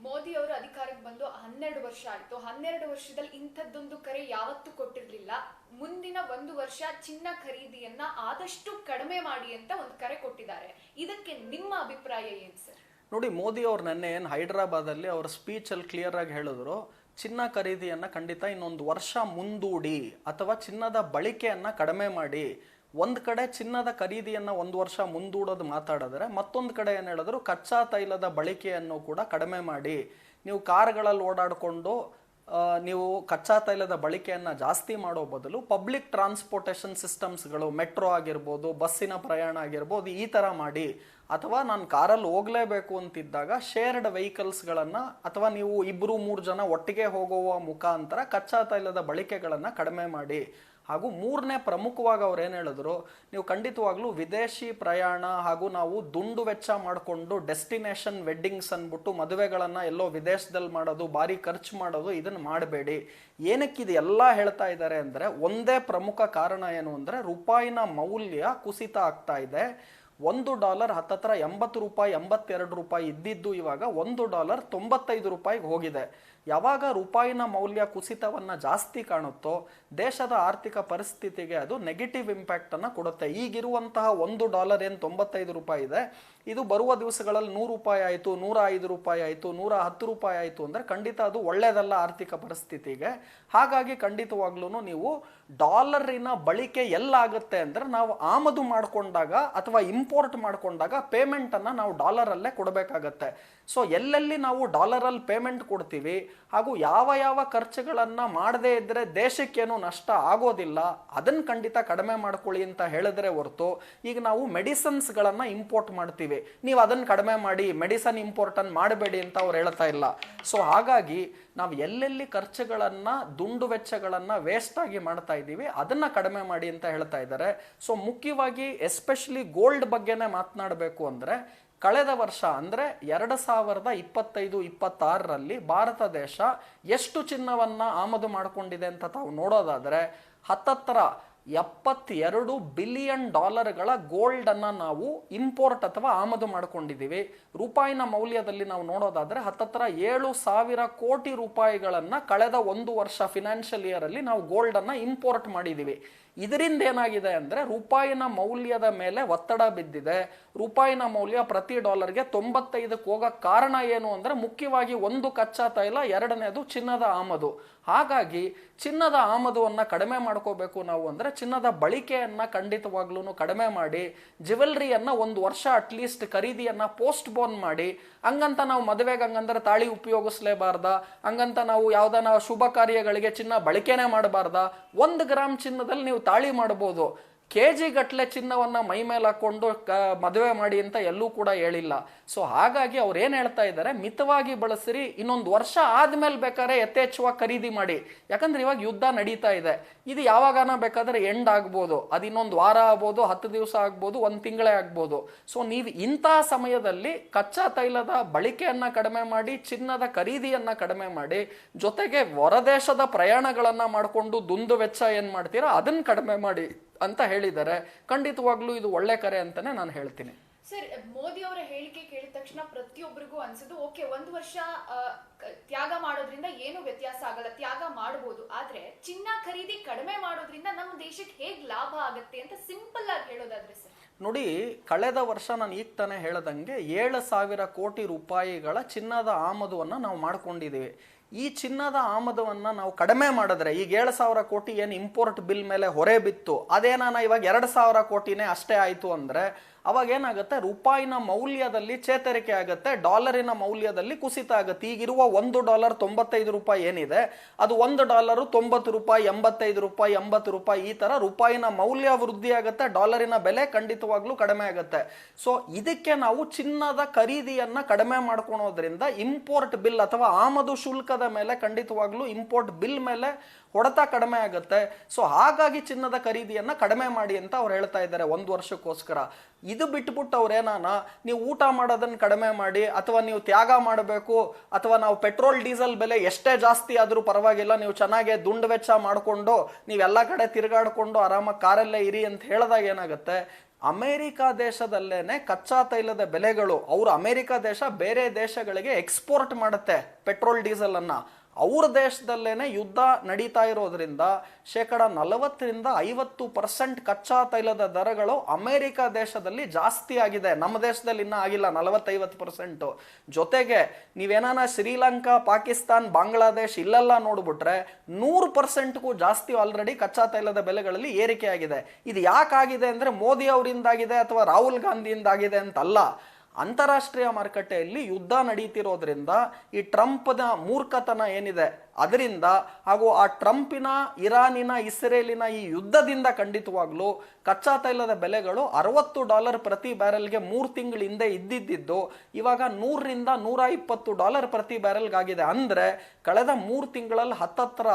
ಮೋದಿ ಅವರು ಅಧಿಕಾರಕ್ಕೆ ಬಂದು 12 ವರ್ಷ ಆಯ್ತು. 12 ವರ್ಷದಲ್ಲಿ ಇಂಥದ್ದೊಂದು ಕರೆ ಯಾವತ್ತೂ ಕೊಟ್ಟಿರ್ಲಿಲ್ಲ. ಮುಂದಿನ 1 ವರ್ಷ ಚಿನ್ನ ಖರೀದಿಯನ್ನ ಆದಷ್ಟು ಕಡಿಮೆ ಮಾಡಿ ಅಂತ ಒಂದು ಕರೆ ಕೊಟ್ಟಿದ್ದಾರೆ. ಇದಕ್ಕೆ ನಿಮ್ಮ ಅಭಿಪ್ರಾಯ ಏನ್ ಸರ್? ನೋಡಿ, ಮೋದಿ ಅವ್ರು ನೆನ್ನೆ ಏನು ಹೈದರಾಬಾದಲ್ಲಿ ಅವ್ರ ಸ್ಪೀಚಲ್ಲಿ ಕ್ಲಿಯರ್ ಆಗಿ ಹೇಳಿದ್ರು, ಚಿನ್ನ ಖರೀದಿಯನ್ನ ಖಂಡಿತ ಇನ್ನೊಂದು ವರ್ಷ ಮುಂದೂಡಿ ಅಥವಾ ಚಿನ್ನದ ಬಳಕೆಯನ್ನ ಕಡಿಮೆ ಮಾಡಿ. ಒಂದ್ ಕಡೆ ಚಿನ್ನದ ಖರೀದಿಯನ್ನ 1 ವರ್ಷ ಮುಂದೂಡೋದು ಮಾತಾಡಿದ್ರೆ, ಮತ್ತೊಂದು ಕಡೆ ಏನು ಹೇಳಿದ್ರು, ಕಚ್ಚಾ ತೈಲದ ಬಳಕೆಯನ್ನು ಕೂಡ ಕಡಿಮೆ ಮಾಡಿ. ನೀವು ಕಾರ್ಗಳಲ್ಲಿ ಓಡಾಡಿಕೊಂಡು ನೀವು ಕಚ್ಚಾ ತೈಲದ ಬಳಕೆಯನ್ನು ಜಾಸ್ತಿ ಮಾಡೋ ಬದಲು ಪಬ್ಲಿಕ್ ಟ್ರಾನ್ಸ್ಪೋರ್ಟೇಷನ್ ಸಿಸ್ಟಮ್ಸ್ಗಳು, ಮೆಟ್ರೋ ಆಗಿರ್ಬೋದು, ಬಸ್ಸಿನ ಪ್ರಯಾಣ ಆಗಿರ್ಬೋದು, ಈ ಥರ ಮಾಡಿ. ಅಥವಾ ನಾನು ಕಾರಲ್ಲಿ ಹೋಗಲೇಬೇಕು ಅಂತಿದ್ದಾಗ ಶೇರ್ಡ್ ವೆಹಿಕಲ್ಸ್ಗಳನ್ನು ಅಥವಾ ನೀವು 2-3 ಜನ ಒಟ್ಟಿಗೆ ಹೋಗುವ ಮುಖಾಂತರ ಕಚ್ಚಾ ತೈಲದ ಬಳಕೆಗಳನ್ನು ಕಡಿಮೆ ಮಾಡಿ. ಹಾಗೂ ಮೂರನೇ ಪ್ರಮುಖವಾಗಿ ಅವ್ರು ಏನು ಹೇಳಿದ್ರು, ನೀವು ಖಂಡಿತವಾಗ್ಲೂ ವಿದೇಶಿ ಪ್ರಯಾಣ ಹಾಗೂ ನಾವು ದುಂಡು ವೆಚ್ಚ ಮಾಡಿಕೊಂಡು ಡೆಸ್ಟಿನೇಷನ್ ವೆಡ್ಡಿಂಗ್ಸ್ ಅಂದ್ಬಿಟ್ಟು ಮದುವೆಗಳನ್ನು ಎಲ್ಲೋ ವಿದೇಶದಲ್ಲಿ ಮಾಡೋದು, ಭಾರಿ ಖರ್ಚು ಮಾಡೋದು, ಇದನ್ನು ಮಾಡಬೇಡಿ. ಏನಕ್ಕಿದು ಎಲ್ಲ ಹೇಳ್ತಾ ಇದ್ದಾರೆ ಅಂದರೆ, ಒಂದೇ ಪ್ರಮುಖ ಕಾರಣ ಏನು ಅಂದರೆ, ರೂಪಾಯಿನ ಮೌಲ್ಯ ಕುಸಿತ ಆಗ್ತಾ ಇದೆ. $1 ಹತ್ತತ್ರ 80 ರೂಪಾಯಿ, 82 ರೂಪಾಯಿ ಇದ್ದಿದ್ದು ಇವಾಗ $1 95 ಹೋಗಿದೆ. ಯಾವಾಗ ರೂಪಾಯಿನ ಮೌಲ್ಯ ಕುಸಿತವನ್ನ ಜಾಸ್ತಿ ಕಾಣುತ್ತೋ ದೇಶದ ಆರ್ಥಿಕ ಪರಿಸ್ಥಿತಿಗೆ ಅದು ನೆಗೆಟಿವ್ ಇಂಪ್ಯಾಕ್ಟ್ ಅನ್ನ ಕೊಡುತ್ತೆ. ಈಗಿರುವಂತಹ $1 ಏನು 95 ರೂಪಾಯಿ ಇದೆ, ಇದು ಬರುವ ದಿವಸಗಳಲ್ಲಿ 100 ರೂಪಾಯಿ ಆಯಿತು, 105 ರೂಪಾಯಿ ಆಯಿತು, 110 ರೂಪಾಯಿ ಆಯಿತು ಅಂದರೆ ಖಂಡಿತ ಅದು ಒಳ್ಳೆಯದಲ್ಲ ಆರ್ಥಿಕ ಪರಿಸ್ಥಿತಿಗೆ. ಹಾಗಾಗಿ ಖಂಡಿತವಾಗ್ಲೂ ನೀವು ಡಾಲರಿನ ಬಳಕೆ ಎಲ್ಲಾಗುತ್ತೆ ಅಂದರೆ, ನಾವು ಆಮದು ಮಾಡಿಕೊಂಡಾಗ ಅಥವಾ ಇಂಪೋರ್ಟ್ ಮಾಡಿಕೊಂಡಾಗ ಪೇಮೆಂಟನ್ನು ನಾವು ಡಾಲರಲ್ಲೇ ಕೊಡಬೇಕಾಗತ್ತೆ. ಸೊ ಎಲ್ಲೆಲ್ಲಿ ನಾವು ಡಾಲರಲ್ಲಿ ಪೇಮೆಂಟ್ ಕೊಡ್ತೀವಿ ಹಾಗೂ ಯಾವ ಯಾವ ಖರ್ಚುಗಳನ್ನು ಮಾಡದೇ ಇದ್ದರೆ ದೇಶಕ್ಕೇನು ನಷ್ಟ ಆಗೋದಿಲ್ಲ, ಅದನ್ನು ಖಂಡಿತ ಕಡಿಮೆ ಮಾಡ್ಕೊಳ್ಳಿ ಅಂತ ಹೇಳಿದ್ರೆ ಹೊರತು, ಈಗ ನಾವು ಮೆಡಿಸನ್ಸ್ಗಳನ್ನು ಇಂಪೋರ್ಟ್ ಮಾಡ್ತೀವಿ, ನೀವು ಅದನ್ನು ಕಡಿಮೆ ಮಾಡಿ, ಮೆಡಿಸನ್ ಇಂಪೋರ್ಟನ್ನು ಮಾಡಬೇಡಿ ಅಂತ ಅವ್ರು ಹೇಳ್ತಾ ಇಲ್ಲ. ಸೊ ಹಾಗಾಗಿ ನಾವು ಎಲ್ಲೆಲ್ಲಿ ಖರ್ಚುಗಳನ್ನು, ದುಂಡು ವೆಚ್ಚಗಳನ್ನು ವೇಸ್ಟ್ ಆಗಿ ಮಾಡ್ತಾ ಇದ್ದೀವಿ ಅದನ್ನು ಕಡಿಮೆ ಮಾಡಿ ಅಂತ ಹೇಳ್ತಾ ಇದ್ದಾರೆ. ಸೊ ಮುಖ್ಯವಾಗಿ ಎಸ್ಪೆಷಲಿ ಗೋಲ್ಡ್ ಬಗ್ಗೆನೇ ಮಾತನಾಡಬೇಕು ಅಂದರೆ, ಕಳೆದ ವರ್ಷ ಅಂದರೆ 2025-26ರಲ್ಲಿ ಭಾರತ ದೇಶ ಎಷ್ಟು ಚಿನ್ನವನ್ನು ಆಮದು ಮಾಡಿಕೊಂಡಿದೆ ಅಂತ ತಾವು ನೋಡೋದಾದರೆ, ಹತ್ತತ್ರ $72 ಬಿಲಿಯನ್ ಗೋಲ್ಡನ್ನು ನಾವು ಇಂಪೋರ್ಟ್ ಅಥವಾ ಆಮದು ಮಾಡಿಕೊಂಡಿದ್ದೀವಿ. ರೂಪಾಯಿನ ಮೌಲ್ಯದಲ್ಲಿ ನಾವು ನೋಡೋದಾದರೆ ಹತ್ತತ್ರ 7,000 ಕೋಟಿ ರೂಪಾಯಿಗಳನ್ನು ಕಳೆದ 1 ವರ್ಷ ಫಿನಾನ್ಷಿಯಲ್ ಇಯರಲ್ಲಿ ನಾವು ಗೋಲ್ಡನ್ನು ಇಂಪೋರ್ಟ್ ಮಾಡಿದ್ದೀವಿ. ಇದರಿಂದ ಏನಾಗಿದೆ ಅಂದರೆ, ರೂಪಾಯಿನ ಮೌಲ್ಯದ ಮೇಲೆ ಒತ್ತಡ ಬಿದ್ದಿದೆ. ರೂಪಾಯಿನ ಮೌಲ್ಯ ಪ್ರತಿ ಡಾಲರ್ಗೆ 95ಕ್ಕೆ ಹೋಗಕ್ಕೆ ಕಾರಣ ಏನು ಅಂದರೆ, ಮುಖ್ಯವಾಗಿ ಒಂದು ಕಚ್ಚಾ ತೈಲ, ಎರಡನೇದು ಚಿನ್ನದ ಆಮದು. ಹಾಗಾಗಿ ಚಿನ್ನದ ಆಮದುವನ್ನು ಕಡಿಮೆ ಮಾಡ್ಕೋಬೇಕು ನಾವು ಅಂದರೆ, ಚಿನ್ನದ ಬಳಕೆಯನ್ನು ಖಂಡಿತವಾಗ್ಲೂ ಕಡಿಮೆ ಮಾಡಿ, ಜ್ಯುವೆಲ್ರಿಯನ್ನು 1 ವರ್ಷ ಅಟ್ಲೀಸ್ಟ್ ಖರೀದಿಯನ್ನು ಪೋಸ್ಟ್ ಬೋನ್ ಮಾಡಿ. ಹಂಗಂತ ನಾವು ಮದುವೆಗೆ ಹಂಗಂದ್ರೆ ತಾಳಿ ಉಪಯೋಗಿಸ್ಲೇಬಾರ್ದ, ಹಂಗಂತ ನಾವು ಯಾವ್ದಾನ ಶುಭ ಕಾರ್ಯಗಳಿಗೆ ಚಿನ್ನ ಬಳಕೆನೇ ಮಾಡಬಾರ್ದ. 1 ಗ್ರಾಮ್ ಚಿನ್ನದಲ್ಲಿ ನೀವು ತಾಳಿ ಮಾಡಬಹುದು, ಕೆಜಿ ಗಟ್ಟಲೆ ಚಿನ್ನವನ್ನ ಮೈ ಮೇಲೆ ಹಾಕೊಂಡು ಮದುವೆ ಮಾಡಿ ಅಂತ ಎಲ್ಲೂ ಕೂಡ ಹೇಳಿಲ್ಲ. ಸೊ ಹಾಗಾಗಿ ಅವ್ರು ಏನ್ ಹೇಳ್ತಾ ಇದ್ದಾರೆ, ಮಿತವಾಗಿ ಬಳಸಿರಿ, ಇನ್ನೊಂದು ವರ್ಷ ಆದ್ಮೇಲೆ ಬೇಕಾದ್ರೆ ಯಥೇಚ್ಛವಾಗಿ ಖರೀದಿ ಮಾಡಿ. ಯಾಕಂದ್ರೆ ಇವಾಗ ಯುದ್ಧ ನಡೀತಾ ಇದೆ, ಇದು ಯಾವಾಗನ ಬೇಕಾದ್ರೆ ಎಂಡ್ ಆಗ್ಬೋದು, ಅದು ಇನ್ನೊಂದು ವಾರ ಆಗ್ಬೋದು, 10 ದಿವಸ ಆಗ್ಬೋದು, 1 ತಿಂಗಳೇ ಆಗ್ಬೋದು. ಸೊ ನೀವು ಇಂತಹ ಸಮಯದಲ್ಲಿ ಕಚ್ಚಾ ತೈಲದ ಬಳಕೆಯನ್ನ ಕಡಿಮೆ ಮಾಡಿ, ಚಿನ್ನದ ಖರೀದಿಯನ್ನ ಕಡಿಮೆ ಮಾಡಿ, ಜೊತೆಗೆ ಹೊರದೇಶದ ಪ್ರಯಾಣಗಳನ್ನ ಮಾಡಿಕೊಂಡು ದುಂದು ವೆಚ್ಚ ಏನ್ ಮಾಡ್ತೀರಾ ಅದನ್ನ ಕಡಿಮೆ ಮಾಡಿ ಅಂತ ಹೇಳಿದ್ದಾರೆ. ಖಂಡಿತವಾಗ್ಲೂ ಇದು ಒಳ್ಳೆ ಕರೆ ಅಂತಾನೆ ನಾನು ಹೇಳ್ತೀನಿ. ಸರ್, ಮೋದಿ ಅವರ ಹೇಳಿಕೆ ಕೇಳಿದ ತಕ್ಷಣ ಪ್ರತಿಯೊಬ್ಬರಿಗೂ ಅನ್ಸುದು, ಓಕೆ 1 ವರ್ಷ ತ್ಯಾಗ ಮಾಡೋದ್ರಿಂದ ಏನು ವ್ಯತ್ಯಾಸ ಆಗಲ್ಲ, ತ್ಯಾಗ ಮಾಡಬಹುದು, ಆದ್ರೆ ಚಿನ್ನ ಖರೀದಿ ಕಡಿಮೆ ಮಾಡೋದ್ರಿಂದ ನಮ್ಮ ದೇಶಕ್ಕೆ ಹೇಗ್ ಲಾಭ ಆಗತ್ತೆ ಅಂತ ಸಿಂಪಲ್ ಆಗಿ ಹೇಳೋದಾದ್ರೆ ಸರ್? ನೋಡಿ, ಕಳೆದ ವರ್ಷ ನಾನು ಈಗ ತಾನೇ ಹೇಳದಂಗೆ 7,000 ಕೋಟಿ ರೂಪಾಯಿಗಳ ಚಿನ್ನದ ಆಮದುವನ್ನು ನಾವು ಮಾಡ್ಕೊಂಡಿದ್ದೀವಿ. ಈ ಚಿನ್ನದ ಆಮದವನ್ನು ನಾವು ಕಡಿಮೆ ಮಾಡಿದ್ರೆ, ಈಗ 7,000 ಕೋಟಿ ಏನು ಇಂಪೋರ್ಟ್ ಬಿಲ್ ಮೇಲೆ ಹೊರೆ ಬಿತ್ತು, ಅದೇನಾನ ಇವಾಗ 2,000 ಕೋಟಿನೇ ಅಷ್ಟೇ ಆಯಿತು ಅಂದರೆ ಅವಾಗ ಏನಾಗುತ್ತೆ, ರೂಪಾಯಿನ ಮೌಲ್ಯದಲ್ಲಿ ಚೇತರಿಕೆ ಆಗುತ್ತೆ, ಡಾಲರಿನ ಮೌಲ್ಯದಲ್ಲಿ ಕುಸಿತ ಆಗುತ್ತೆ. ಈಗಿರುವ $1 95 ರೂಪಾಯಿ ಏನಿದೆ, ಅದು $1 90 ರೂಪಾಯಿ, 85 ರೂಪಾಯಿ, 80 ರೂಪಾಯಿ, ಈ ತರ ರೂಪಾಯಿನ ಮೌಲ್ಯ ವೃದ್ಧಿ ಆಗುತ್ತೆ, ಡಾಲರಿನ ಬೆಲೆ ಖಂಡಿತವಾಗ್ಲೂ ಕಡಿಮೆ ಆಗುತ್ತೆ. ಸೊ ಇದಕ್ಕೆ ನಾವು ಚಿನ್ನದ ಖರೀದಿಯನ್ನ ಕಡಿಮೆ ಮಾಡ್ಕೊಳೋದ್ರಿಂದ ಇಂಪೋರ್ಟ್ ಬಿಲ್ ಅಥವಾ ಆಮದು ಶುಲ್ಕದ ಮೇಲೆ ಖಂಡಿತವಾಗ್ಲೂ ಇಂಪೋರ್ಟ್ ಬಿಲ್ ಮೇಲೆ ಹೊಡೆತ ಕಡಿಮೆ ಆಗುತ್ತೆ. ಸೊ ಹಾಗಾಗಿ ಚಿನ್ನದ ಖರೀದಿಯನ್ನ ಕಡಿಮೆ ಮಾಡಿ ಅಂತ ಅವ್ರು ಹೇಳ್ತಾ ಇದ್ದಾರೆ 1 ವರ್ಷಕ್ಕೋಸ್ಕರ. ಇದು ಬಿಟ್ಬಿಟ್ಟು ಅವ್ರೇನಾನ ನೀವು ಊಟ ಮಾಡೋದನ್ನ ಕಡಿಮೆ ಮಾಡಿ, ಅಥವಾ ನೀವು ತ್ಯಾಗ ಮಾಡಬೇಕು, ಅಥವಾ ನಾವು ಪೆಟ್ರೋಲ್ ಡೀಸೆಲ್ ಬೆಲೆ ಎಷ್ಟೇ ಜಾಸ್ತಿ ಆದ್ರೂ ಪರವಾಗಿಲ್ಲ, ನೀವು ಚೆನ್ನಾಗಿ ದುಂಡು ವೆಚ್ಚ ಮಾಡಿಕೊಂಡು ನೀವೆಲ್ಲ ಕಡೆ ತಿರುಗಾಡ್ಕೊಂಡು ಆರಾಮಾಗಿ ಕಾರಲ್ಲೇ ಇರಿ ಅಂತ ಹೇಳಿದಾಗ ಏನಾಗುತ್ತೆ, ಅಮೆರಿಕ ದೇಶದಲ್ಲೇನೆ ಕಚ್ಚಾ ತೈಲದ ಬೆಲೆಗಳು, ಅವರು ಅಮೆರಿಕ ದೇಶ ಬೇರೆ ದೇಶಗಳಿಗೆ ಎಕ್ಸ್ಪೋರ್ಟ್ ಮಾಡುತ್ತೆ ಪೆಟ್ರೋಲ್ ಡೀಸೆಲ್ ಅನ್ನ, ಅವ್ರ ದೇಶದಲ್ಲೇನೆ ಯುದ್ಧ ನಡೀತಾ ಇರೋದ್ರಿಂದ 40-50% ಕಚ್ಚಾ ತೈಲದ ದರಗಳು ಅಮೆರಿಕ ದೇಶದಲ್ಲಿ ಜಾಸ್ತಿ ಆಗಿದೆ. ನಮ್ಮ ದೇಶದಲ್ಲಿ ಇನ್ನೂ ಆಗಿಲ್ಲ 40-50%. ಜೊತೆಗೆ ನೀವೇನಾನ ಶ್ರೀಲಂಕಾ, ಪಾಕಿಸ್ತಾನ್, ಬಾಂಗ್ಲಾದೇಶ್ ಇಲ್ಲೆಲ್ಲ ನೋಡ್ಬಿಟ್ರೆ 100%ಗೂ ಜಾಸ್ತಿ ಆಲ್ರೆಡಿ ಕಚ್ಚಾ ತೈಲದ ಬೆಲೆಗಳಲ್ಲಿ ಏರಿಕೆ ಆಗಿದೆ. ಇದು ಯಾಕಾಗಿದೆ ಅಂದ್ರೆ ಮೋದಿ ಅವರಿಂದಾಗಿದೆ ಅಥವಾ ರಾಹುಲ್ ಗಾಂಧಿಯಿಂದಾಗಿದೆ ಅಂತಲ್ಲ. ಅಂತಾರಾಷ್ಟ್ರೀಯ ಮಾರುಕಟ್ಟೆಯಲ್ಲಿ ಯುದ್ಧ ನಡೀತಿರೋದ್ರಿಂದ ಈ ಟ್ರಂಪ್ನ ಮೂರ್ಖತನ ಏನಿದೆ ಅದರಿಂದ, ಹಾಗೂ ಆ ಟ್ರಂಪಿನ, ಇರಾನಿನ, ಇಸ್ರೇಲಿನ ಈ ಯುದ್ಧದಿಂದ ಖಂಡಿತವಾಗ್ಲೂ ಕಚ್ಚಾ ತೈಲದ ಬೆಲೆಗಳು $60 ಪ್ರತಿ ಬ್ಯಾರೆಲ್ಗೆ 3 ತಿಂಗಳ ಹಿಂದೆ ಇದ್ದಿದ್ದು ಇವಾಗ $100-120 ಪ್ರತಿ ಬ್ಯಾರೆಲ್ಗಾಗಿದೆ. ಅಂದ್ರೆ ಕಳೆದ 3 ತಿಂಗಳಲ್ಲಿ ಹತ್ತತ್ರ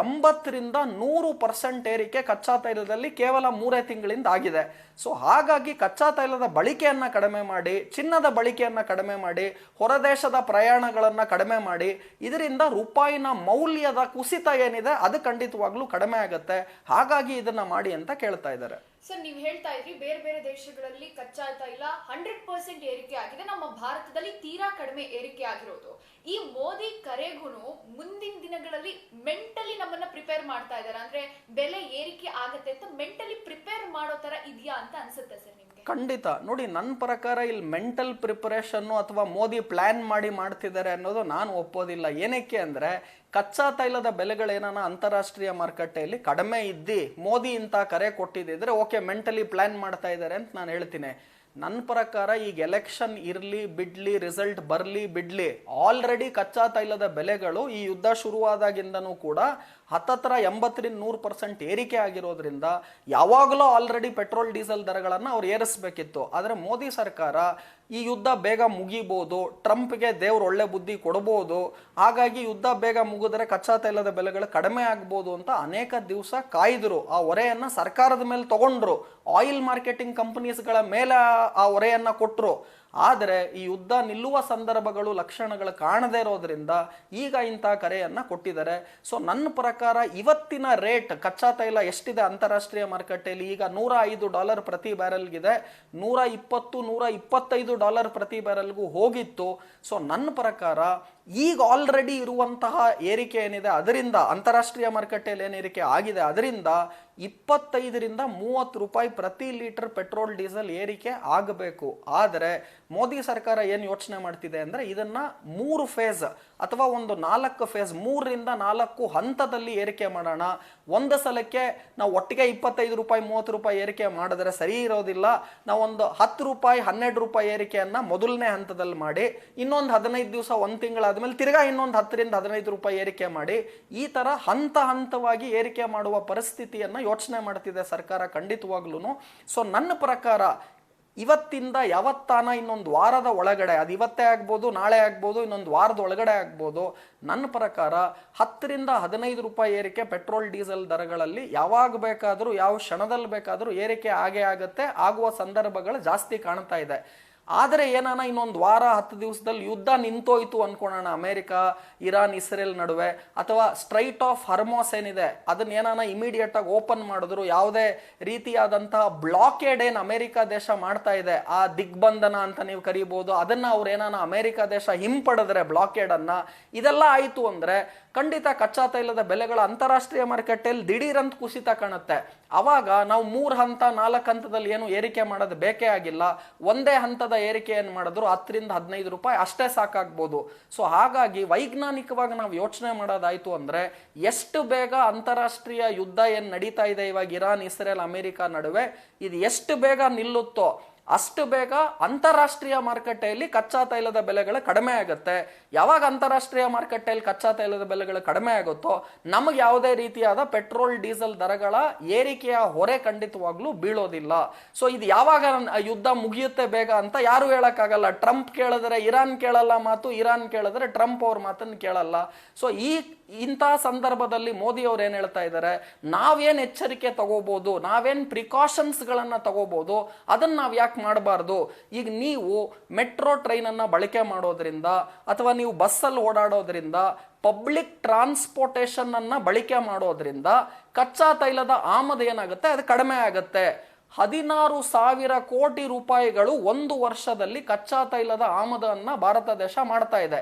80-100% ಏರಿಕೆ ಕಚ್ಚಾ ತೈಲದಲ್ಲಿ ಕೇವಲ 3 ತಿಂಗಳಿಂದ ಆಗಿದೆ. ಸೊ ಹಾಗಾಗಿ ಕಚ್ಚಾ ತೈಲದ ಬಳಕೆಯನ್ನ ಕಡಿಮೆ ಮಾಡಿ, ಚಿನ್ನದ ಬಳಕೆಯನ್ನ ಕಡಿಮೆ ಮಾಡಿ, ಹೊರದೇಶದ ಪ್ರಯಾಣಗಳನ್ನ ಕಡಿಮೆ ಮಾಡಿ, ಇದರಿಂದ ರೂಪಾಯಿನ ಮೌಲ್ಯದ ಕುಸಿತ ಏನಿದೆ ಅದು ಖಂಡಿತವಾಗ್ಲೂ ಕಡಿಮೆ ಆಗುತ್ತೆ. ಹಾಗಾಗಿ ಇದನ್ನ ಮಾಡಿ ಅಂತ ಕೇಳ್ತಾ ಇದ್ದಾರೆ. ಸರ್, ನೀವು ಹೇಳ್ತಾ ಇದ್ರಿ ಬೇರೆ ಬೇರೆ ದೇಶಗಳಲ್ಲಿ ಕಚ್ಚಾ ತೈಲ 100% ಏರಿಕೆ ಆಗಿದೆ, ನಮ್ಮ ಭಾರತದಲ್ಲಿ ತೀರಾ ಕಡಿಮೆ ಏರಿಕೆ ಆಗಿರೋದು. ಈ ಮೋದಿ ಕರೆಗೂನು ಮುಂದಿನ ದಿನಗಳಲ್ಲಿ ಮೆಂಟಲಿ ನಮ್ಮನ್ನ ಪ್ರಿಪೇರ್ ಮಾಡ್ತಾ ಇದ್ದಾರೆ, ಅಂದ್ರೆ ಬೆಲೆ ಏರಿಕೆ ಆಗತ್ತೆ ಅಂತ ಮೆಂಟಲಿ ಪ್ರಿಪೇರ್ ಮಾಡೋ ತರ ಇದೆಯಾ ಅಂತ ಅನ್ಸುತ್ತೆ ಸರ್ ನಿಮ್ಗೆ? ಖಂಡಿತ. ನೋಡಿ, ನನ್ನ ಪ್ರಕಾರ ಇಲ್ಲಿ ಮೆಂಟಲ್ ಪ್ರಿಪರೇಷನ್ ಅಥವಾ ಮೋದಿ ಪ್ಲಾನ್ ಮಾಡಿ ಮಾಡ್ತಿದ್ದಾರೆ ಅನ್ನೋದು ನಾನು ಒಪ್ಪೋದಿಲ್ಲ. ಏನಕ್ಕೆ ಅಂದ್ರೆ ಕಚ್ಚಾ ತೈಲದ ಬೆಲೆಗಳೇನಾನ ಅಂತಾರಾಷ್ಟ್ರೀಯ ಮಾರುಕಟ್ಟೆಯಲ್ಲಿ ಕಡಿಮೆ ಇದ್ದಿ ಮೋದಿ ಇಂತ ಕರೆ ಕೊಟ್ಟಿದ್ರೆ ಓಕೆ, ಮೆಂಟಲಿ ಪ್ಲಾನ್ ಮಾಡ್ತಾ ಇದ್ದಾರೆ ಅಂತ ನಾನು ಹೇಳ್ತೀನಿ. ನನ್ನ ಪ್ರಕಾರ ಈಗ ಎಲೆಕ್ಷನ್ ಇರ್ಲಿ ಬಿಡ್ಲಿ, ರಿಸಲ್ಟ್ ಬರ್ಲಿ ಬಿಡ್ಲಿ, ಆಲ್ರೆಡಿ ಕಚ್ಚಾ ತೈಲದ ಬೆಲೆಗಳು ಈ ಯುದ್ಧ ಶುರುವಾದಾಗಿಂದನೂ ಕೂಡ ಹತ್ತತ್ರ 80-100% ಏರಿಕೆ ಆಗಿರೋದ್ರಿಂದ ಯಾವಾಗಲೂ ಆಲ್ರೆಡಿ ಪೆಟ್ರೋಲ್ ಡೀಸೆಲ್ ದರಗಳನ್ನು ಅವ್ರು ಏರಿಸಬೇಕಿತ್ತು. ಆದರೆ ಮೋದಿ ಸರ್ಕಾರ ಈ ಯುದ್ಧ ಬೇಗ ಮುಗಿಬಹುದು, ಟ್ರಂಪ್ಗೆ ದೇವ್ರು ಒಳ್ಳೆ ಬುದ್ಧಿ ಕೊಡಬಹುದು, ಹಾಗಾಗಿ ಯುದ್ಧ ಬೇಗ ಮುಗಿದ್ರೆ ಕಚ್ಚಾ ತೈಲದ ಬೆಲೆಗಳು ಕಡಿಮೆ ಆಗ್ಬೋದು ಅಂತ ಅನೇಕ ದಿವಸ ಕಾಯ್ದರು. ಆ ಹೊರೆಯನ್ನ ಸರ್ಕಾರದ ಮೇಲೆ ತಗೊಂಡ್ರು, ಆಯಿಲ್ ಮಾರ್ಕೆಟಿಂಗ್ ಕಂಪನೀಸ್ಗಳ ಮೇಲೆ ಆ ಹೊರೆಯನ್ನ ಕೊಟ್ಟರು. ಆದರೆ ಈ ಯುದ್ಧ ನಿಲ್ಲುವ ಸಂದರ್ಭಗಳು, ಲಕ್ಷಣಗಳು ಕಾಣದೇ ಇರೋದ್ರಿಂದ ಈಗ ಇಂಥ ಕರೆಯನ್ನ ಕೊಟ್ಟಿದ್ದಾರೆ. ಸೊ ನನ್ನ ಪ್ರಕಾರ ಇವತ್ತಿನ ರೇಟ್ ಕಚ್ಚಾ ತೈಲ ಎಷ್ಟಿದೆ ಅಂತಾರಾಷ್ಟ್ರೀಯ ಮಾರುಕಟ್ಟೆಯಲ್ಲಿ, ಈಗ $105 ಪ್ರತಿ ಬ್ಯಾರೆಲ್ಗಿದೆ, $120-125 ಪ್ರತಿ ಬ್ಯಾರೆಲ್ಗೂ ಹೋಗಿತ್ತು. ಸೊ ನನ್ನ ಪ್ರಕಾರ ಈಗ ಆಲ್ರೆಡಿ ಇರುವಂತಹ ಏರಿಕೆ ಏನಿದೆ ಅದರಿಂದ, ಅಂತಾರಾಷ್ಟ್ರೀಯ ಮಾರುಕಟ್ಟೆಯಲ್ಲಿ ಏನು ಏರಿಕೆ ಆಗಿದೆ ಅದರಿಂದ $25-30 ಪ್ರತಿ ಲೀಟರ್ ಪೆಟ್ರೋಲ್ ಡೀಸೆಲ್ ಏರಿಕೆ ಆಗಬೇಕು. ಆದರೆ ಮೋದಿ ಸರ್ಕಾರ ಏನು ಯೋಚನೆ ಮಾಡ್ತಿದೆ ಅಂದ್ರೆ ಇದನ್ನ 3 ಫೇಸ್ ಅಥವಾ ಒಂದು 4 ಫೇಸ್, 3-4 ಹಂತದಲ್ಲಿ ಏರಿಕೆ ಮಾಡೋಣ. ಒಂದು ಸಲಕ್ಕೆ ನಾವು ಒಟ್ಟಿಗೆ $25-30 ಏರಿಕೆ ಮಾಡಿದ್ರೆ ಸರಿ ಇರೋದಿಲ್ಲ. ನಾವು ಒಂದು $10-12 ಏರಿಕೆಯನ್ನ ಮೊದಲನೇ ಹಂತದಲ್ಲಿ ಮಾಡಿ, ಇನ್ನೊಂದು 15 ದಿವಸ, 1 ತಿಂಗಳಾದ್ಮೇಲೆ ತಿರ್ಗಾ ಇನ್ನೊಂದು $10-15 ಏರಿಕೆ ಮಾಡಿ, ಈ ತರ ಹಂತ ಹಂತವಾಗಿ ಏರಿಕೆ ಮಾಡುವ ಪರಿಸ್ಥಿತಿಯನ್ನ ಯೋಚನೆ ಮಾಡ್ತಿದೆ ಸರ್ಕಾರ ಖಂಡಿತವಾಗ್ಲೂ. ಸೊ ನನ್ನ ಪ್ರಕಾರ ಇವತ್ತಿಂದ ಯಾವತ್ತಾನ ಇನ್ನೊಂದು ವಾರದ ಒಳಗಡೆ, ಅದು ಇವತ್ತೇ ಆಗ್ಬೋದು, ನಾಳೆ ಆಗ್ಬೋದು, ಇನ್ನೊಂದು ವಾರದ ಒಳಗಡೆ ಆಗ್ಬೋದು, ನನ್ನ ಪ್ರಕಾರ $10-15 ಏರಿಕೆ ಪೆಟ್ರೋಲ್ ಡೀಸೆಲ್ ದರಗಳಲ್ಲಿ ಯಾವಾಗ ಬೇಕಾದರೂ, ಯಾವ ಕ್ಷಣದಲ್ಲಿ ಬೇಕಾದರೂ ಏರಿಕೆ ಆಗೇ ಆಗುತ್ತೆ, ಆಗುವ ಸಂದರ್ಭಗಳು ಜಾಸ್ತಿ ಕಾಣ್ತಾ ಇದೆ. ಆದರೆ ಏನಾನ ಇನ್ನೊಂದು ವಾರ 10 ದಿವಸದಲ್ಲಿ ಯುದ್ಧ ನಿಂತೋಯ್ತು ಅನ್ಕೊಳ್ಳೋಣ, ಅಮೆರಿಕ, ಇರಾನ್, ಇಸ್ರೇಲ್ ನಡುವೆ, ಅಥವಾ ಸ್ಟ್ರೈಟ್ ಆಫ್ ಹರ್ಮೋಸ್ ಏನಿದೆ ಅದನ್ನ ಏನಾನ ಇಮಿಡಿಯೇಟ್ ಆಗಿ ಓಪನ್ ಮಾಡಿದ್ರು, ಯಾವುದೇ ರೀತಿಯಾದಂತಹ ಬ್ಲಾಕೇಡ್ ಏನು ಅಮೆರಿಕ ದೇಶ ಮಾಡ್ತಾ ಇದೆ, ಆ ದಿಗ್ಬಂಧನ ಅಂತ ನೀವು ಕರಿಬಹುದು, ಅದನ್ನ ಅವ್ರು ಏನಾನ ಅಮೆರಿಕ ದೇಶ ಹಿಂಪಡೆದ್ರೆ ಬ್ಲಾಕೇಡ್ ಅನ್ನ, ಇದೆಲ್ಲ ಆಯ್ತು ಅಂದ್ರೆ ಖಂಡಿತ ಕಚ್ಚಾ ತೈಲದ ಬೆಲೆಗಳ ಅಂತಾರಾಷ್ಟ್ರೀಯ ಮಾರುಕಟ್ಟೆಯಲ್ಲಿ ದಿಢೀರಂತ ಕುಸಿತ ಕಾಣುತ್ತೆ. ಅವಾಗ ನಾವು 3 ಹಂತ 4 ಹಂತದಲ್ಲಿ ಏನು ಏರಿಕೆ ಮಾಡೋದು ಬೇಕೇ ಆಗಿಲ್ಲ, ಒಂದೇ ಹಂತದ ಏರಿಕೆಯನ್ನು ಮಾಡಿದ್ರು $10-15 ಅಷ್ಟೇ ಸಾಕಾಗ್ಬೋದು. ಸೊ ಹಾಗಾಗಿ ವೈಜ್ಞಾನಿಕವಾಗಿ ನಾವು ಯೋಚನೆ ಮಾಡೋದಾಯ್ತು ಅಂದ್ರೆ ಎಷ್ಟು ಬೇಗ ಅಂತಾರಾಷ್ಟ್ರೀಯ ಯುದ್ಧ ಏನ್ ನಡೀತಾ ಇದೆ ಇವಾಗ ಇರಾನ್, ಇಸ್ರೇಲ್, ಅಮೆರಿಕ ನಡುವೆ, ಇದು ಎಷ್ಟು ಬೇಗ ನಿಲ್ಲುತ್ತೋ ಅಷ್ಟು ಬೇಗ ಅಂತಾರಾಷ್ಟ್ರೀಯ ಮಾರುಕಟ್ಟೆಯಲ್ಲಿ ಕಚ್ಚಾ ತೈಲದ ಬೆಲೆಗಳು ಕಡಿಮೆ ಆಗುತ್ತೆ. ಯಾವಾಗ ಅಂತಾರಾಷ್ಟ್ರೀಯ ಮಾರುಕಟ್ಟೆಯಲ್ಲಿ ಕಚ್ಚಾ ತೈಲದ ಬೆಲೆಗಳು ಕಡಿಮೆ ಆಗುತ್ತೋ ನಮಗೆ ಯಾವುದೇ ರೀತಿಯಾದ ಪೆಟ್ರೋಲ್ ಡೀಸೆಲ್ ದರಗಳ ಏರಿಕೆಯ ಹೊರೆ ಖಂಡಿತವಾಗ್ಲೂ ಬೀಳೋದಿಲ್ಲ. ಸೊ ಇದು ಯಾವಾಗ ಯುದ್ಧ ಮುಗಿಯುತ್ತೆ ಬೇಗ ಅಂತ ಯಾರು ಹೇಳಕ್ಕಾಗಲ್ಲ. ಟ್ರಂಪ್ ಕೇಳಿದ್ರೆ ಇರಾನ್ ಕೇಳಲ್ಲ ಮಾತು, ಇರಾನ್ ಕೇಳಿದ್ರೆ ಟ್ರಂಪ್ ಅವ್ರ ಮಾತನ್ನು ಕೇಳಲ್ಲ. ಸೊ ಇಂತಹ ಸಂದರ್ಭದಲ್ಲಿ ಮೋದಿ ಅವ್ರು ಏನ್ ಹೇಳ್ತಾ ಇದ್ದಾರೆ, ನಾವೇನ್ ಎಚ್ಚರಿಕೆ ತಗೋಬಹುದು, ನಾವೇನ್ ಪ್ರಿಕಾಷನ್ಸ್ ಗಳನ್ನ ತಗೋಬಹುದು, ಅದನ್ನ ನಾವ್ ಯಾಕೆ ಮಾಡಬಾರ್ದು. ಈಗ ನೀವು ಮೆಟ್ರೋ ಟ್ರೈನ್ ಅನ್ನ ಬಳಕೆ ಮಾಡೋದ್ರಿಂದ ಅಥವಾ ನೀವು ಬಸ್ಸಲ್ಲಿ ಓಡಾಡೋದ್ರಿಂದ, ಪಬ್ಲಿಕ್ ಟ್ರಾನ್ಸ್ಪೋರ್ಟೇಷನ್ ಅನ್ನ ಬಳಕೆ ಮಾಡೋದ್ರಿಂದ ಕಚ್ಚಾ ತೈಲದ ಆಮದು ಏನಾಗುತ್ತೆ ಅದು ಕಡಿಮೆ ಆಗುತ್ತೆ. 16,000 ಕೋಟಿ ರೂಪಾಯಿಗಳು ಒಂದು ವರ್ಷದಲ್ಲಿ ಕಚ್ಚಾ ತೈಲದ ಆಮದನ್ನ ಭಾರತ ದೇಶ ಮಾಡ್ತಾ ಇದೆ.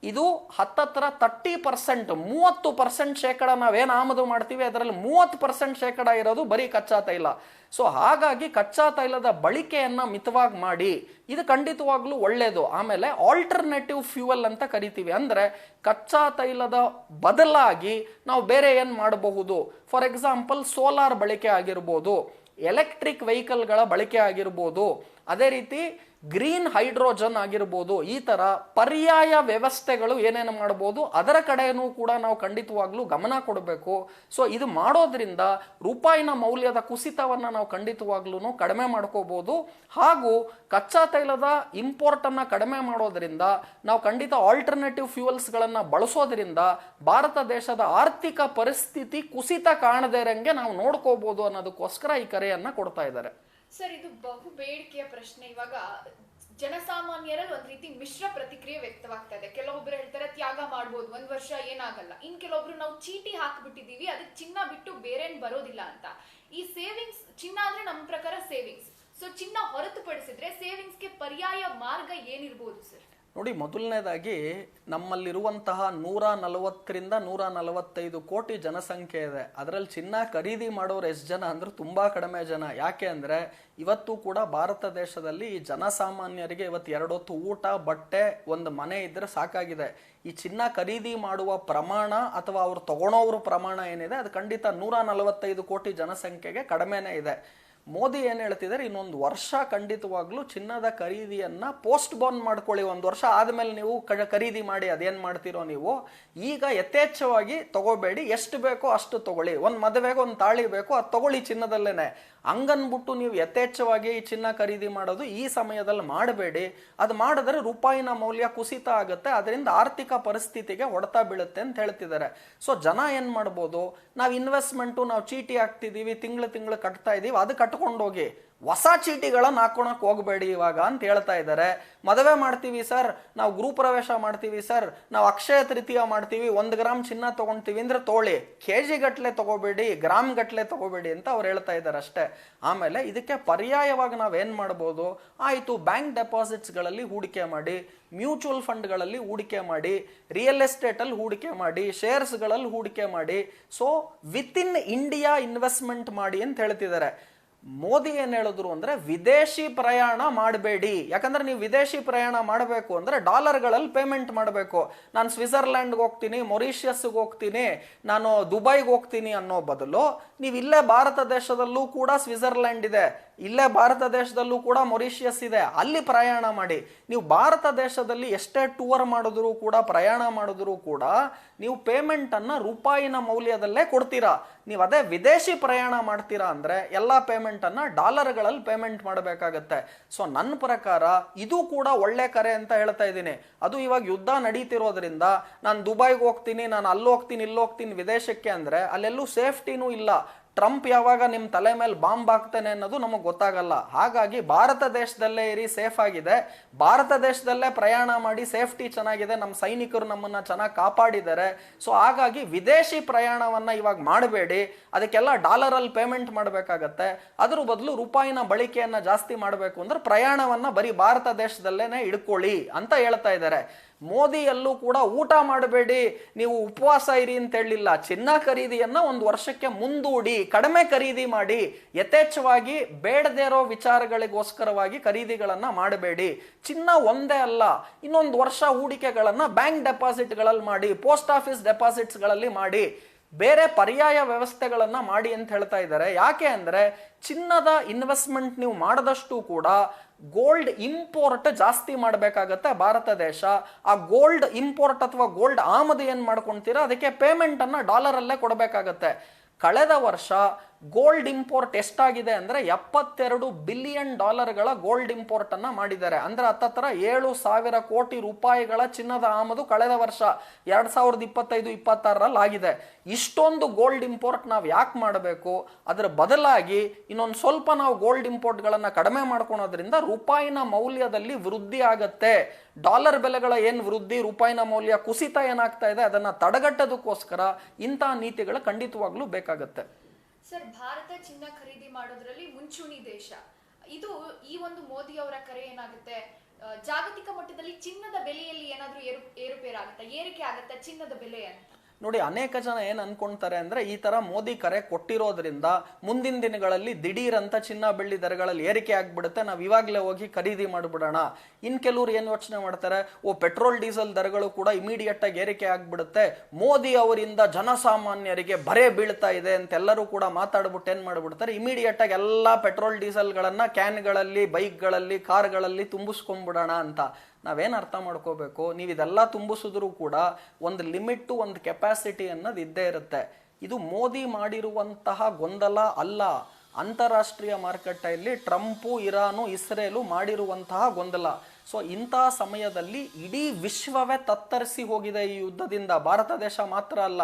ಇದು ಹತ್ತತ್ರ 30%, 30% ಶೇಕಡ ನಾವೇನು ಆಮದು ಮಾಡ್ತೀವಿ ಅದರಲ್ಲಿ 30% ಶೇಕಡ ಇರೋದು ಬರೀ ಕಚ್ಚಾ ತೈಲ. ಸೊ ಹಾಗಾಗಿ ಕಚ್ಚಾ ತೈಲದ ಬಳಕೆಯನ್ನ ಮಿತವಾಗಿ ಮಾಡಿ, ಇದು ಖಂಡಿತವಾಗ್ಲೂ ಒಳ್ಳೇದು. ಆಮೇಲೆ ಆಲ್ಟರ್ನೇಟಿವ್ ಫ್ಯೂಯಲ್ ಅಂತ ಕರಿತೀವಿ, ಅಂದ್ರೆ ಕಚ್ಚಾ ತೈಲದ ಬದಲಾಗಿ ನಾವು ಬೇರೆ ಏನ್ ಮಾಡಬಹುದು. ಫಾರ್ ಎಕ್ಸಾಂಪಲ್ ಸೋಲಾರ್ ಬಳಕೆ ಆಗಿರ್ಬೋದು, ಎಲೆಕ್ಟ್ರಿಕ್ ವೆಹಿಕಲ್ಗಳ ಬಳಕೆ ಆಗಿರ್ಬೋದು, ಅದೇ ರೀತಿ ಗ್ರೀನ್ ಹೈಡ್ರೋಜನ್ ಆಗಿರ್ಬೋದು. ಈ ತರ ಪರ್ಯಾಯ ವ್ಯವಸ್ಥೆಗಳು ಏನೇನು ಮಾಡಬಹುದು ಅದರ ಕಡೆನೂ ಕೂಡ ನಾವು ಖಂಡಿತವಾಗ್ಲೂ ಗಮನ ಕೊಡಬೇಕು. ಸೊ ಇದು ಮಾಡೋದ್ರಿಂದ ರೂಪಾಯಿನ ಮೌಲ್ಯದ ಕುಸಿತವನ್ನ ನಾವು ಖಂಡಿತವಾಗ್ಲೂ ಕಡಿಮೆ ಮಾಡ್ಕೋಬಹುದು. ಹಾಗೂ ಕಚ್ಚಾ ತೈಲದ ಇಂಪೋರ್ಟ್ ಅನ್ನ ಕಡಿಮೆ ಮಾಡೋದ್ರಿಂದ ನಾವು ಖಂಡಿತ ಆಲ್ಟರ್ನೇಟಿವ್ ಫ್ಯೂಯಲ್ಸ್ ಗಳನ್ನ ಬಳಸೋದ್ರಿಂದ ಭಾರತ ದೇಶದ ಆರ್ಥಿಕ ಪರಿಸ್ಥಿತಿ ಕುಸಿತ ಕಾಣದೇ ಇರಂಗೆ ನಾವು ನೋಡ್ಕೋಬಹುದು ಅನ್ನೋದಕ್ಕೋಸ್ಕರ ಈ ಕರೆಯನ್ನ ಕೊಡ್ತಾ ಇದ್ದಾರೆ. ಸರ್, ಇದು ಬಹು ಬೇಡಿಕೆಯ ಪ್ರಶ್ನೆ. ಇವಾಗ ಜನಸಾಮಾನ್ಯರಲ್ಲಿ ಒಂದ್ ರೀತಿ ಮಿಶ್ರ ಪ್ರತಿಕ್ರಿಯೆ ವ್ಯಕ್ತವಾಗ್ತಾ ಇದೆ. ಕೆಲವೊಬ್ರು ಹೇಳ್ತಾರೆ ತ್ಯಾಗ ಮಾಡ್ಬೋದು, 1 ವರ್ಷ ಏನಾಗಲ್ಲ. ಇನ್ ಕೆಲವೊಬ್ರು ನಾವು ಚೀಟಿ ಹಾಕ್ಬಿಟ್ಟಿದೀವಿ, ಅದಕ್ಕೆ ಚಿನ್ನ ಬಿಟ್ಟು ಬೇರೇನ್ ಬರೋದಿಲ್ಲ ಅಂತ. ಈ ಸೇವಿಂಗ್ಸ್, ಚಿನ್ನ ಅಂದ್ರೆ ನಮ್ಮ ಪ್ರಕಾರ ಸೇವಿಂಗ್ಸ್. ಸೊ ಚಿನ್ನ ಹೊರತುಪಡಿಸಿದ್ರೆ ಸೇವಿಂಗ್ಸ್ಗೆ ಪರ್ಯಾಯ ಮಾರ್ಗ ಏನಿರ್ಬೋದು ಸರ್? ನೋಡಿ, ಮೊದಲನೇದಾಗಿ ನಮ್ಮಲ್ಲಿರುವಂತಹ 140ರಿಂದ 145 ಕೋಟಿ ಜನಸಂಖ್ಯೆ ಇದೆ. ಅದರಲ್ಲಿ ಚಿನ್ನ ಖರೀದಿ ಮಾಡೋರು ಎಷ್ಟು ಜನ ಅಂದ್ರೆ ತುಂಬಾ ಕಡಿಮೆ ಜನ. ಯಾಕೆ ಅಂದ್ರೆ ಇವತ್ತು ಕೂಡ ಭಾರತ ದೇಶದಲ್ಲಿ ಈ ಜನಸಾಮಾನ್ಯರಿಗೆ ಇವತ್ತು 2 ಹೊತ್ತು ಊಟ, ಬಟ್ಟೆ, ಒಂದು ಮನೆ ಇದ್ರೆ ಸಾಕಾಗಿದೆ. ಈ ಚಿನ್ನ ಖರೀದಿ ಮಾಡುವ ಪ್ರಮಾಣ ಅಥವಾ ಅವ್ರು ತಗೊಳೋವ್ರ ಪ್ರಮಾಣ ಏನಿದೆ ಅದು ಖಂಡಿತ 145 ಕೋಟಿ ಜನಸಂಖ್ಯೆಗೆ ಕಡಿಮೆನೇ ಇದೆ. ಮೋದಿ ಏನ್ ಹೇಳ್ತಿದ್ದಾರೆ, ಇನ್ನೊಂದು ವರ್ಷ ಖಂಡಿತವಾಗ್ಲೂ ಚಿನ್ನದ ಖರೀದಿಯನ್ನ ಪೋಸ್ಟ್ ಬೋನ್ ಮಾಡ್ಕೊಳ್ಳಿ, 1 ವರ್ಷ ಆದ್ಮೇಲೆ ನೀವು ಖರೀದಿ ಮಾಡಿ, ಅದೇನ್ ಮಾಡ್ತೀರೋ ನೀವು. ಈಗ ಯಥೇಚ್ಛವಾಗಿ ತಗೋಬೇಡಿ, ಎಷ್ಟು ಬೇಕೋ ಅಷ್ಟು ತಗೊಳ್ಳಿ. ಒಂದ್ ಮದುವೆಗೆ ಒಂದು ತಾಳಿ ಬೇಕು, ಅದು ತಗೊಳ್ಳಿ ಚಿನ್ನದಲ್ಲೇನೆ. ಹಂಗನ್ಬಿಟ್ಟು ನೀವು ಯಥೇಚ್ಛವಾಗಿ ಈ ಚಿನ್ನ ಖರೀದಿ ಮಾಡೋದು ಈ ಸಮಯದಲ್ಲಿ ಮಾಡಬೇಡಿ. ಅದು ಮಾಡಿದ್ರೆ ರೂಪಾಯಿನ ಮೌಲ್ಯ ಕುಸಿತ ಆಗುತ್ತೆ, ಅದರಿಂದ ಆರ್ಥಿಕ ಪರಿಸ್ಥಿತಿಗೆ ಹೊಡೆತ ಬೀಳುತ್ತೆ ಅಂತ ಹೇಳ್ತಿದ್ದಾರೆ. ಸೊ ಜನ ಏನ್ ಮಾಡ್ಬೋದು, ನಾವು ಇನ್ವೆಸ್ಟ್ಮೆಂಟು, ನಾವು ಚೀಟಿ ಹಾಕ್ತಿದೀವಿ, ತಿಂಗಳು ಕಟ್ತಾ ಇದೀವಿ, ಅದು ಕಟ್ಕೊಂಡೋಗಿ ಹೊಸ ಚೀಟಿಗಳನ್ನ ಹಾಕೋಣಕ್ ಹೋಗ್ಬೇಡಿ ಇವಾಗ ಅಂತ ಹೇಳ್ತಾ ಇದ್ದಾರೆ. ಮದುವೆ ಮಾಡ್ತೀವಿ ಸರ್, ನಾವು ಗೃಹ ಪ್ರವೇಶ ಮಾಡ್ತೀವಿ ಸರ್, ನಾವು ಅಕ್ಷಯ ತೃತೀಯ ಮಾಡ್ತೀವಿ, 1 ಗ್ರಾಮ್ ಚಿನ್ನ ತಗೊಂತೀವಿ ಅಂದ್ರೆ ತೋಳಿ, KG ಗಟ್ಲೆ ತಗೋಬೇಡಿ, ಗ್ರಾಮ್ ಗಟ್ಲೆ ತಗೋಬೇಡಿ ಅಂತ ಅವ್ರು ಹೇಳ್ತಾ ಇದ್ದಾರೆ ಅಷ್ಟೇ. ಆಮೇಲೆ ಇದಕ್ಕೆ ಪರ್ಯಾಯವಾಗಿ ನಾವೇನ್ ಮಾಡ್ಬೋದು, ಆಯ್ತು ಬ್ಯಾಂಕ್ ಡೆಪಾಸಿಟ್ಸ್ ಗಳಲ್ಲಿ ಹೂಡಿಕೆ ಮಾಡಿ, ಮ್ಯೂಚುವಲ್ ಫಂಡ್ಗಳಲ್ಲಿ ಹೂಡಿಕೆ ಮಾಡಿ, ರಿಯಲ್ ಎಸ್ಟೇಟ್ ಅಲ್ಲಿ ಹೂಡಿಕೆ ಮಾಡಿ, ಶೇರ್ಸ್ ಗಳಲ್ಲಿ ಹೂಡಿಕೆ ಮಾಡಿ. So with in India investment ಮಾಡಿ ಅಂತ ಹೇಳ್ತಿದ್ದಾರೆ. ಮೋದಿ ಏನ್ ಹೇಳಿದ್ರು ಅಂದ್ರೆ ವಿದೇಶಿ ಪ್ರಯಾಣ ಮಾಡಬೇಡಿ. ಯಾಕಂದ್ರೆ ನೀವು ವಿದೇಶಿ ಪ್ರಯಾಣ ಮಾಡಬೇಕು ಅಂದ್ರೆ ಡಾಲರ್ಗಳಲ್ಲಿ ಪೇಮೆಂಟ್ ಮಾಡಬೇಕು. ನಾನು ಸ್ವಿಟ್ಜರ್ಲ್ಯಾಂಡ್ಗೆ ಹೋಗ್ತೀನಿ, ಮೊರಿಷಿಯಸ್ಗೆ ಹೋಗ್ತೀನಿ, ನಾನು ದುಬೈಗೆ ಹೋಗ್ತೀನಿ ಅನ್ನೋ ಬದಲು ನೀವು ಇಲ್ಲೇ ಭಾರತ ದೇಶದಲ್ಲೂ ಕೂಡ ಸ್ವಿಟ್ಜರ್ಲ್ಯಾಂಡ್ ಇದೆ, ಇಲ್ಲೇ ಭಾರತ ದೇಶದಲ್ಲೂ ಕೂಡ ಮೊರಿಷಿಯಸ್ ಇದೆ, ಅಲ್ಲಿ ಪ್ರಯಾಣ ಮಾಡಿ. ನೀವು ಭಾರತ ದೇಶದಲ್ಲಿ ಎಷ್ಟೇ ಟೂರ್ ಮಾಡಿದ್ರು ಕೂಡ, ಪ್ರಯಾಣ ಮಾಡಿದ್ರು ಕೂಡ ನೀವು ಪೇಮೆಂಟ್ ಅನ್ನ ರೂಪಾಯಿನ ಮೌಲ್ಯದಲ್ಲೇ ಕೊಡ್ತೀರಾ. ನೀವು ಅದೇ ವಿದೇಶಿ ಪ್ರಯಾಣ ಮಾಡ್ತೀರಾ ಅಂದ್ರೆ ಎಲ್ಲಾ ಪೇಮೆಂಟ್ ಅನ್ನ ಡಾಲರ್ಗಳಲ್ಲಿ ಪೇಮೆಂಟ್ ಮಾಡಬೇಕಾಗತ್ತೆ. ಸೊ ನನ್ನ ಪ್ರಕಾರ ಇದು ಕೂಡ ಒಳ್ಳೆ ಕರೆ ಅಂತ ಹೇಳ್ತಾ ಇದ್ದೀನಿ. ಅದು ಇವಾಗ ಯುದ್ಧ ನಡೀತಿರೋದ್ರಿಂದ ನಾನು ದುಬೈಗೆ ಹೋಗ್ತೀನಿ, ನಾನು ಅಲ್ಲಿ ಹೋಗ್ತೀನಿ, ಇಲ್ಲಿ ಹೋಗ್ತೀನಿ ವಿದೇಶಕ್ಕೆ ಅಂದ್ರೆ ಅಲ್ಲೆಲ್ಲೂ ಸೇಫ್ಟಿನೂ ಇಲ್ಲ. ಟ್ರಂಪ್ ಯಾವಾಗ ನಿಮ್ಮ ತಲೆ ಮೇಲೆ ಬಾಂಬ್ ಹಾಕ್ತಾನೆ ಅನ್ನೋದು ನಮಗೆ ಗೊತ್ತಾಗಲ್ಲ. ಹಾಗಾಗಿ ಭಾರತ ದೇಶದಲ್ಲೇ ಇರಿ, ಸೇಫ್ ಆಗಿದೆ, ಭಾರತ ದೇಶದಲ್ಲೇ ಪ್ರಯಾಣ ಮಾಡಿ, ಸೇಫ್ಟಿ ಚೆನ್ನಾಗಿದೆ, ನಮ್ಮ ಸೈನಿಕರು ನಮ್ಮನ್ನ ಚೆನ್ನಾಗಿ ಕಾಪಾಡಿದ್ದಾರೆ. ಸೊ ಹಾಗಾಗಿ ವಿದೇಶಿ ಪ್ರಯಾಣವನ್ನ ಇವಾಗ ಮಾಡಬೇಡಿ, ಅದಕ್ಕೆಲ್ಲ ಡಾಲರಲ್ಲಿ ಪೇಮೆಂಟ್ ಮಾಡಬೇಕಾಗತ್ತೆ. ಅದ್ರ ಬದಲು ರೂಪಾಯಿನ ಬಳಕೆಯನ್ನ ಜಾಸ್ತಿ ಮಾಡಬೇಕು ಅಂದ್ರೆ ಪ್ರಯಾಣವನ್ನ ಬರೀ ಭಾರತ ದೇಶದಲ್ಲೇನೆ ಇಡ್ಕೊಳ್ಳಿ ಅಂತ ಹೇಳ್ತಾ ಇದ್ದಾರೆ. ಮೋದಿಯಲ್ಲೂ ಕೂಡ ಊಟ ಮಾಡಬೇಡಿ, ನೀವು ಉಪವಾಸ ಇರಿ ಅಂತ ಹೇಳಿಲ್ಲ. ಚಿನ್ನ ಖರೀದಿಯನ್ನ 1 ವರ್ಷಕ್ಕೆ ಮುಂದೂಡಿ, ಕಡಿಮೆ ಖರೀದಿ ಮಾಡಿ, ಯಥೇಚ್ಛವಾಗಿ ಬೇಡದೇ ಇರೋ ವಿಚಾರಗಳಿಗೋಸ್ಕರವಾಗಿ ಖರೀದಿಗಳನ್ನ ಮಾಡಬೇಡಿ. ಚಿನ್ನ ಒಂದೇ ಅಲ್ಲ, ಇನ್ನೊಂದು ವರ್ಷ ಹೂಡಿಕೆಗಳನ್ನ ಬ್ಯಾಂಕ್ ಡೆಪಾಸಿಟ್ಗಳಲ್ಲಿ ಮಾಡಿ, ಪೋಸ್ಟ್ ಆಫೀಸ್ ಡೆಪಾಸಿಟ್ಸ್ಗಳಲ್ಲಿ ಮಾಡಿ, ಬೇರೆ ಪರ್ಯಾಯ ವ್ಯವಸ್ಥೆಗಳನ್ನ ಮಾಡಿ ಅಂತ ಹೇಳ್ತಾ ಇದ್ದಾರೆ. ಯಾಕೆ ಅಂದ್ರೆ ಚಿನ್ನದ ಇನ್ವೆಸ್ಟ್ಮೆಂಟ್ ನೀವು ಮಾಡದಷ್ಟು ಕೂಡ ಗೋಲ್ಡ್ ಇಂಪೋರ್ಟ್ ಜಾಸ್ತಿ ಮಾಡಬೇಕಾಗತ್ತೆ ಭಾರತ ದೇಶ. ಆ ಗೋಲ್ಡ್ ಇಂಪೋರ್ಟ್ ಅಥವಾ ಗೋಲ್ಡ್ ಆಮದು ಏನ್ ಮಾಡ್ಕೊಂತೀರಾ ಅದಕ್ಕೆ ಪೇಮೆಂಟ್ ಅನ್ನ ಡಾಲರ್ ಅಲ್ಲೇ ಕೊಡಬೇಕಾಗತ್ತೆ. ಕಳೆದ ವರ್ಷ ಗೋಲ್ಡ್ ಇಂಪೋರ್ಟ್ ಎಷ್ಟಾಗಿದೆ ಅಂದ್ರೆ $72 ಬಿಲಿಯನ್ ಗೋಲ್ಡ್ ಇಂಪೋರ್ಟ್ ಅನ್ನ ಮಾಡಿದ್ದಾರೆ. ಅಂದ್ರೆ ಹತ್ತತ್ರ 7,000 ಕೋಟಿ ರೂಪಾಯಿಗಳ ಚಿನ್ನದ ಆಮದು ಕಳೆದ ವರ್ಷ 2025-26 ಆಗಿದೆ. ಇಷ್ಟೊಂದು ಗೋಲ್ಡ್ ಇಂಪೋರ್ಟ್ ನಾವು ಯಾಕೆ ಮಾಡಬೇಕು? ಅದರ ಬದಲಾಗಿ ಇನ್ನೊಂದು ಸ್ವಲ್ಪ ನಾವು ಗೋಲ್ಡ್ ಇಂಪೋರ್ಟ್ ಗಳನ್ನ ಕಡಿಮೆ ಮಾಡ್ಕೊಳೋದ್ರಿಂದ ರೂಪಾಯಿನ ಮೌಲ್ಯದಲ್ಲಿ ವೃದ್ಧಿ ಆಗತ್ತೆ. ಡಾಲರ್ ಬೆಲೆಗಳ ಏನ್ ವೃದ್ಧಿ, ರೂಪಾಯಿನ ಮೌಲ್ಯ ಕುಸಿತ ಏನಾಗ್ತಾ ಇದೆ ಅದನ್ನ ತಡೆಗಟ್ಟೋದಕ್ಕೋಸ್ಕರ ಇಂತಹ ನೀತಿಗಳು ಖಂಡಿತವಾಗ್ಲೂ ಬೇಕಾಗತ್ತೆ. ಸರ್, ಭಾರತ ಚಿನ್ನ ಖರೀದಿ ಮಾಡೋದ್ರಲ್ಲಿ ಮುಂಚೂಣಿ ದೇಶ. ಇದು ಈ ಒಂದು ಮೋದಿ ಅವರ ಕರೆ ಏನಾಗುತ್ತೆ, ಜಾಗತಿಕ ಮಟ್ಟದಲ್ಲಿ ಚಿನ್ನದ ಬೆಲೆಯಲ್ಲಿ ಏನಾದ್ರೂ ಏರುಪೇರಾಗುತ್ತಾ, ಏರಿಕೆ ಆಗುತ್ತಾ ಚಿನ್ನದ ಬೆಲೆ ಅಂತ? ನೋಡಿ, ಅನೇಕ ಜನ ಏನ್ ಅನ್ಕೊಂತಾರೆ ಅಂದ್ರೆ ಈ ತರ ಮೋದಿ ಕರೆ ಕೊಟ್ಟಿರೋದ್ರಿಂದ ಮುಂದಿನ ದಿನಗಳಲ್ಲಿ ದಿಢೀರ್ ಅಂತ ಚಿನ್ನ ಬೆಳ್ಳಿ ದರಗಳಲ್ಲಿ ಏರಿಕೆ ಆಗ್ಬಿಡುತ್ತೆ, ನಾವ್ ಇವಾಗ್ಲೇ ಹೋಗಿ ಖರೀದಿ ಮಾಡ್ಬಿಡೋಣ. ಇನ್ ಕೆಲವ್ರು ಏನ್ ಯೋಚನೆ ಮಾಡ್ತಾರೆ, ಪೆಟ್ರೋಲ್ ಡೀಸೆಲ್ ದರಗಳು ಕೂಡ ಇಮಿಡಿಯೇಟ್ ಆಗಿ ಏರಿಕೆ ಆಗ್ಬಿಡುತ್ತೆ, ಮೋದಿ ಅವರಿಂದ ಜನಸಾಮಾನ್ಯರಿಗೆ ಬರೆ ಬೀಳ್ತಾ ಇದೆ ಅಂತೆಲ್ಲರೂ ಕೂಡ ಮಾತಾಡ್ಬಿಟ್ಟು ಏನ್ ಮಾಡ್ಬಿಡ್ತಾರೆ, ಇಮಿಡಿಯೇಟ್ ಆಗಿ ಎಲ್ಲಾ ಪೆಟ್ರೋಲ್ ಡೀಸೆಲ್ ಗಳನ್ನ ಕ್ಯಾನ್ಗಳಲ್ಲಿ, ಬೈಕ್ಗಳಲ್ಲಿ, ಕಾರ್ಗಳಲ್ಲಿ ತುಂಬಿಸ್ಕೊಂಡ್ಬಿಡೋಣ ಅಂತ. ನಾವೇನ್ ಅರ್ಥ ಮಾಡ್ಕೋಬೇಕು, ನೀವು ಇದೆಲ್ಲ ತುಂಬಿಸಿದ್ರು ಕೂಡ ಒಂದು ಲಿಮಿಟ್, ಒಂದು ಕೆಪಾಸಿಟಿ ಅನ್ನೋದು ಇದ್ದೇ ಇರುತ್ತೆ. ಇದು ಮೋದಿ ಮಾಡಿರುವಂತಹ ಗೊಂದಲ ಅಲ್ಲ, ಅಂತಾರಾಷ್ಟ್ರೀಯ ಮಾರುಕಟ್ಟೆಯಲ್ಲಿ ಟ್ರಂಪು, ಇರಾನು, ಇಸ್ರೇಲು ಮಾಡಿರುವಂತಹ ಗೊಂದಲ. ಸೊ ಇಂತಹ ಸಮಯದಲ್ಲಿ ಇಡೀ ವಿಶ್ವವೇ ತತ್ತರಿಸಿ ಹೋಗಿದೆ ಈ ಯುದ್ಧದಿಂದ. ಭಾರತ ದೇಶ ಮಾತ್ರ ಅಲ್ಲ,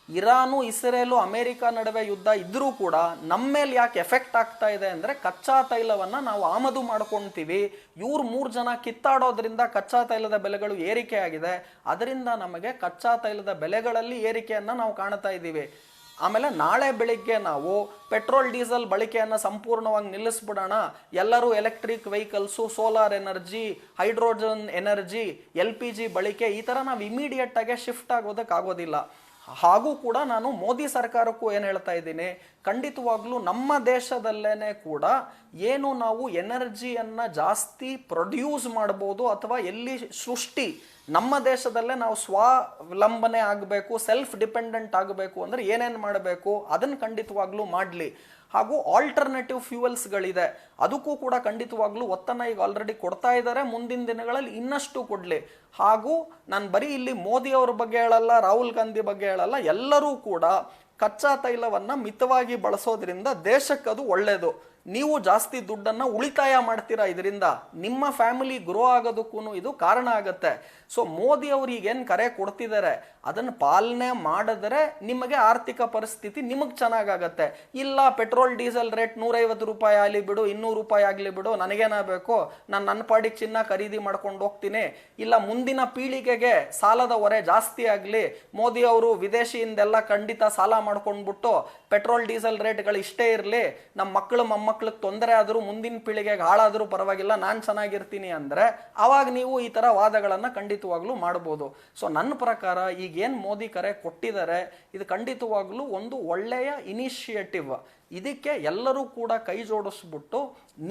ಇರಾನು, ಇಸ್ರೇಲು, ಅಮೆರಿಕ ನಡುವೆ ಯುದ್ಧ ಇದ್ರೂ ಕೂಡ ನಮ್ಮ ಮೇಲೆ ಯಾಕೆ ಎಫೆಕ್ಟ್ ಆಗ್ತಾ ಇದೆ ಅಂದ್ರೆ, ಕಚ್ಚಾ ತೈಲವನ್ನ ನಾವು ಆಮದು ಮಾಡ್ಕೊಂತೀವಿ. ಇವ್ರು 3 ಜನ ಕಿತ್ತಾಡೋದ್ರಿಂದ ಕಚ್ಚಾ ತೈಲದ ಬೆಲೆಗಳು ಏರಿಕೆ ಆಗಿದೆ. ಅದರಿಂದ ನಮಗೆ ಕಚ್ಚಾ ತೈಲದ ಬೆಲೆಗಳಲ್ಲಿ ಏರಿಕೆಯನ್ನ ನಾವು ಕಾಣ್ತಾ ಇದ್ದೀವಿ. ಆಮೇಲೆ ನಾಳೆ ಬೆಳಿಗ್ಗೆ ನಾವು ಪೆಟ್ರೋಲ್ ಡೀಸೆಲ್ ಬಳಕೆಯನ್ನು ಸಂಪೂರ್ಣವಾಗಿ ನಿಲ್ಲಿಸ್ಬಿಡೋಣ, ಎಲ್ಲರೂ electric vehicles, solar energy, hydrogen energy, LPG ಬಳಕೆ, ಈ ಥರ ನಾವು ಇಮಿಡಿಯೇಟ್ ಆಗಿ ಶಿಫ್ಟ್ ಆಗೋದಕ್ಕಾಗೋದಿಲ್ಲ. ಹಾಗೂ ಕೂಡ ನಾನು ಮೋದಿ ಸರ್ಕಾರಕ್ಕೂ ಏನು ಹೇಳ್ತಾ ಇದ್ದೀನಿ, ಖಂಡಿತವಾಗ್ಲೂ ನಮ್ಮ ದೇಶದಲ್ಲೇನೆ ಕೂಡ ಏನು ನಾವು ಎನರ್ಜಿಯನ್ನ ಜಾಸ್ತಿ ಪ್ರೊಡ್ಯೂಸ್ ಮಾಡ್ಬೋದು, ಅಥವಾ ಎಲ್ಲಿ ಸೃಷ್ಟಿ ನಮ್ಮ ದೇಶದಲ್ಲೇ ನಾವು ಸ್ವಾವಲಂಬನೆ ಆಗಬೇಕು, ಸೆಲ್ಫ್ ಡಿಪೆಂಡೆಂಟ್ ಆಗಬೇಕು ಅಂದ್ರೆ ಏನೇನು ಮಾಡಬೇಕು ಅದನ್ನು ಖಂಡಿತವಾಗ್ಲೂ ಮಾಡಲಿ. ಹಾಗೂ ಆಲ್ಟರ್ನೇಟಿವ್ ಫ್ಯೂಯಲ್ಸ್ಗಳಿದೆ, ಅದಕ್ಕೂ ಕೂಡ ಖಂಡಿತವಾಗ್ಲೂ ಒತ್ತನ್ನು ಈಗ ಆಲ್ರೆಡಿ ಕೊಡ್ತಾ ಇದ್ದಾರೆ, ಮುಂದಿನ ದಿನಗಳಲ್ಲಿ ಇನ್ನಷ್ಟು ಕೊಡಲಿ. ಹಾಗೂ ನಾನು ಬರೀ ಇಲ್ಲಿ ಮೋದಿ ಅವ್ರ ಬಗ್ಗೆ ಹೇಳಲ್ಲ, ರಾಹುಲ್ ಗಾಂಧಿ ಬಗ್ಗೆ ಹೇಳಲ್ಲ, ಎಲ್ಲರೂ ಕೂಡ ಕಚ್ಚಾ ತೈಲವನ್ನ ಮಿತವಾಗಿ ಬಳಸೋದ್ರಿಂದ ದೇಶಕ್ಕೆ ಅದು ಒಳ್ಳೆಯದು. ನೀವು ಜಾಸ್ತಿ ದುಡ್ಡನ್ನ ಉಳಿತಾಯ ಮಾಡ್ತೀರಾ, ಇದರಿಂದ ನಿಮ್ಮ ಫ್ಯಾಮಿಲಿ ಗ್ರೋ ಆಗೋದಕ್ಕೂ ಇದು ಕಾರಣ ಆಗತ್ತೆ. ಸೊ ಮೋದಿ ಅವರು ಈಗೇನು ಕರೆ ಕೊಡ್ತಿದ್ದಾರೆ ಅದನ್ನು ಪಾಲನೆ ಮಾಡಿದ್ರೆ ನಿಮಗೆ ಆರ್ಥಿಕ ಪರಿಸ್ಥಿತಿ ನಿಮಗೆ ಚೆನ್ನಾಗಾಗತ್ತೆ. ಇಲ್ಲ, ಪೆಟ್ರೋಲ್ ಡೀಸೆಲ್ ರೇಟ್ 150 ರೂಪಾಯಿ ಆಗಲಿ ಬಿಡು, 200 ರೂಪಾಯಿ ಆಗಲಿ ಬಿಡು, ನನಗೇನ ಬೇಕು, ನಾನು ನನ್ನ ಪಾಡಿಗೆ ಚಿನ್ನ ಖರೀದಿ ಮಾಡ್ಕೊಂಡು ಹೋಗ್ತೀನಿ, ಇಲ್ಲ ಮುಂದಿನ ಪೀಳಿಗೆಗೆ ಸಾಲದ ಹೊರೆ ಜಾಸ್ತಿ ಆಗಲಿ, ಮೋದಿ ಅವರು ವಿದೇಶಿಯಿಂದೆಲ್ಲ ಖಂಡಿತ ಸಾಲ ಮಾಡ್ಕೊಂಡ್ಬಿಟ್ಟು ಪೆಟ್ರೋಲ್ ಡೀಸೆಲ್ ರೇಟ್ಗಳು ಇಷ್ಟೇ ಇರಲಿ, ನಮ್ಮ ಮಕ್ಕಳು ಮೊಮ್ಮಕ್ಕಳಿಗೆ ತೊಂದರೆ ಆದರೂ ಮುಂದಿನ ಪೀಳಿಗೆಗೆ ಹಾಳಾದರೂ ಪರವಾಗಿಲ್ಲ, ನಾನು ಚೆನ್ನಾಗಿರ್ತೀನಿ ಅಂದರೆ ಆವಾಗ ನೀವು ಈ ಥರ ವಾದಗಳನ್ನು ಖಂಡಿತವಾಗ್ಲೂ ಮಾಡ್ಬೋದು. ಸೊ ನನ್ನ ಪ್ರಕಾರ ಈಗೇನು ಮೋದಿ ಕರೆ ಕೊಟ್ಟಿದ್ದಾರೆ ಇದು ಖಂಡಿತವಾಗ್ಲೂ ಒಂದು ಒಳ್ಳೆಯ ಇನಿಷಿಯೇಟಿವ್. ಇದಕ್ಕೆ ಎಲ್ಲರೂ ಕೂಡ ಕೈ ಜೋಡಿಸ್ಬಿಟ್ಟು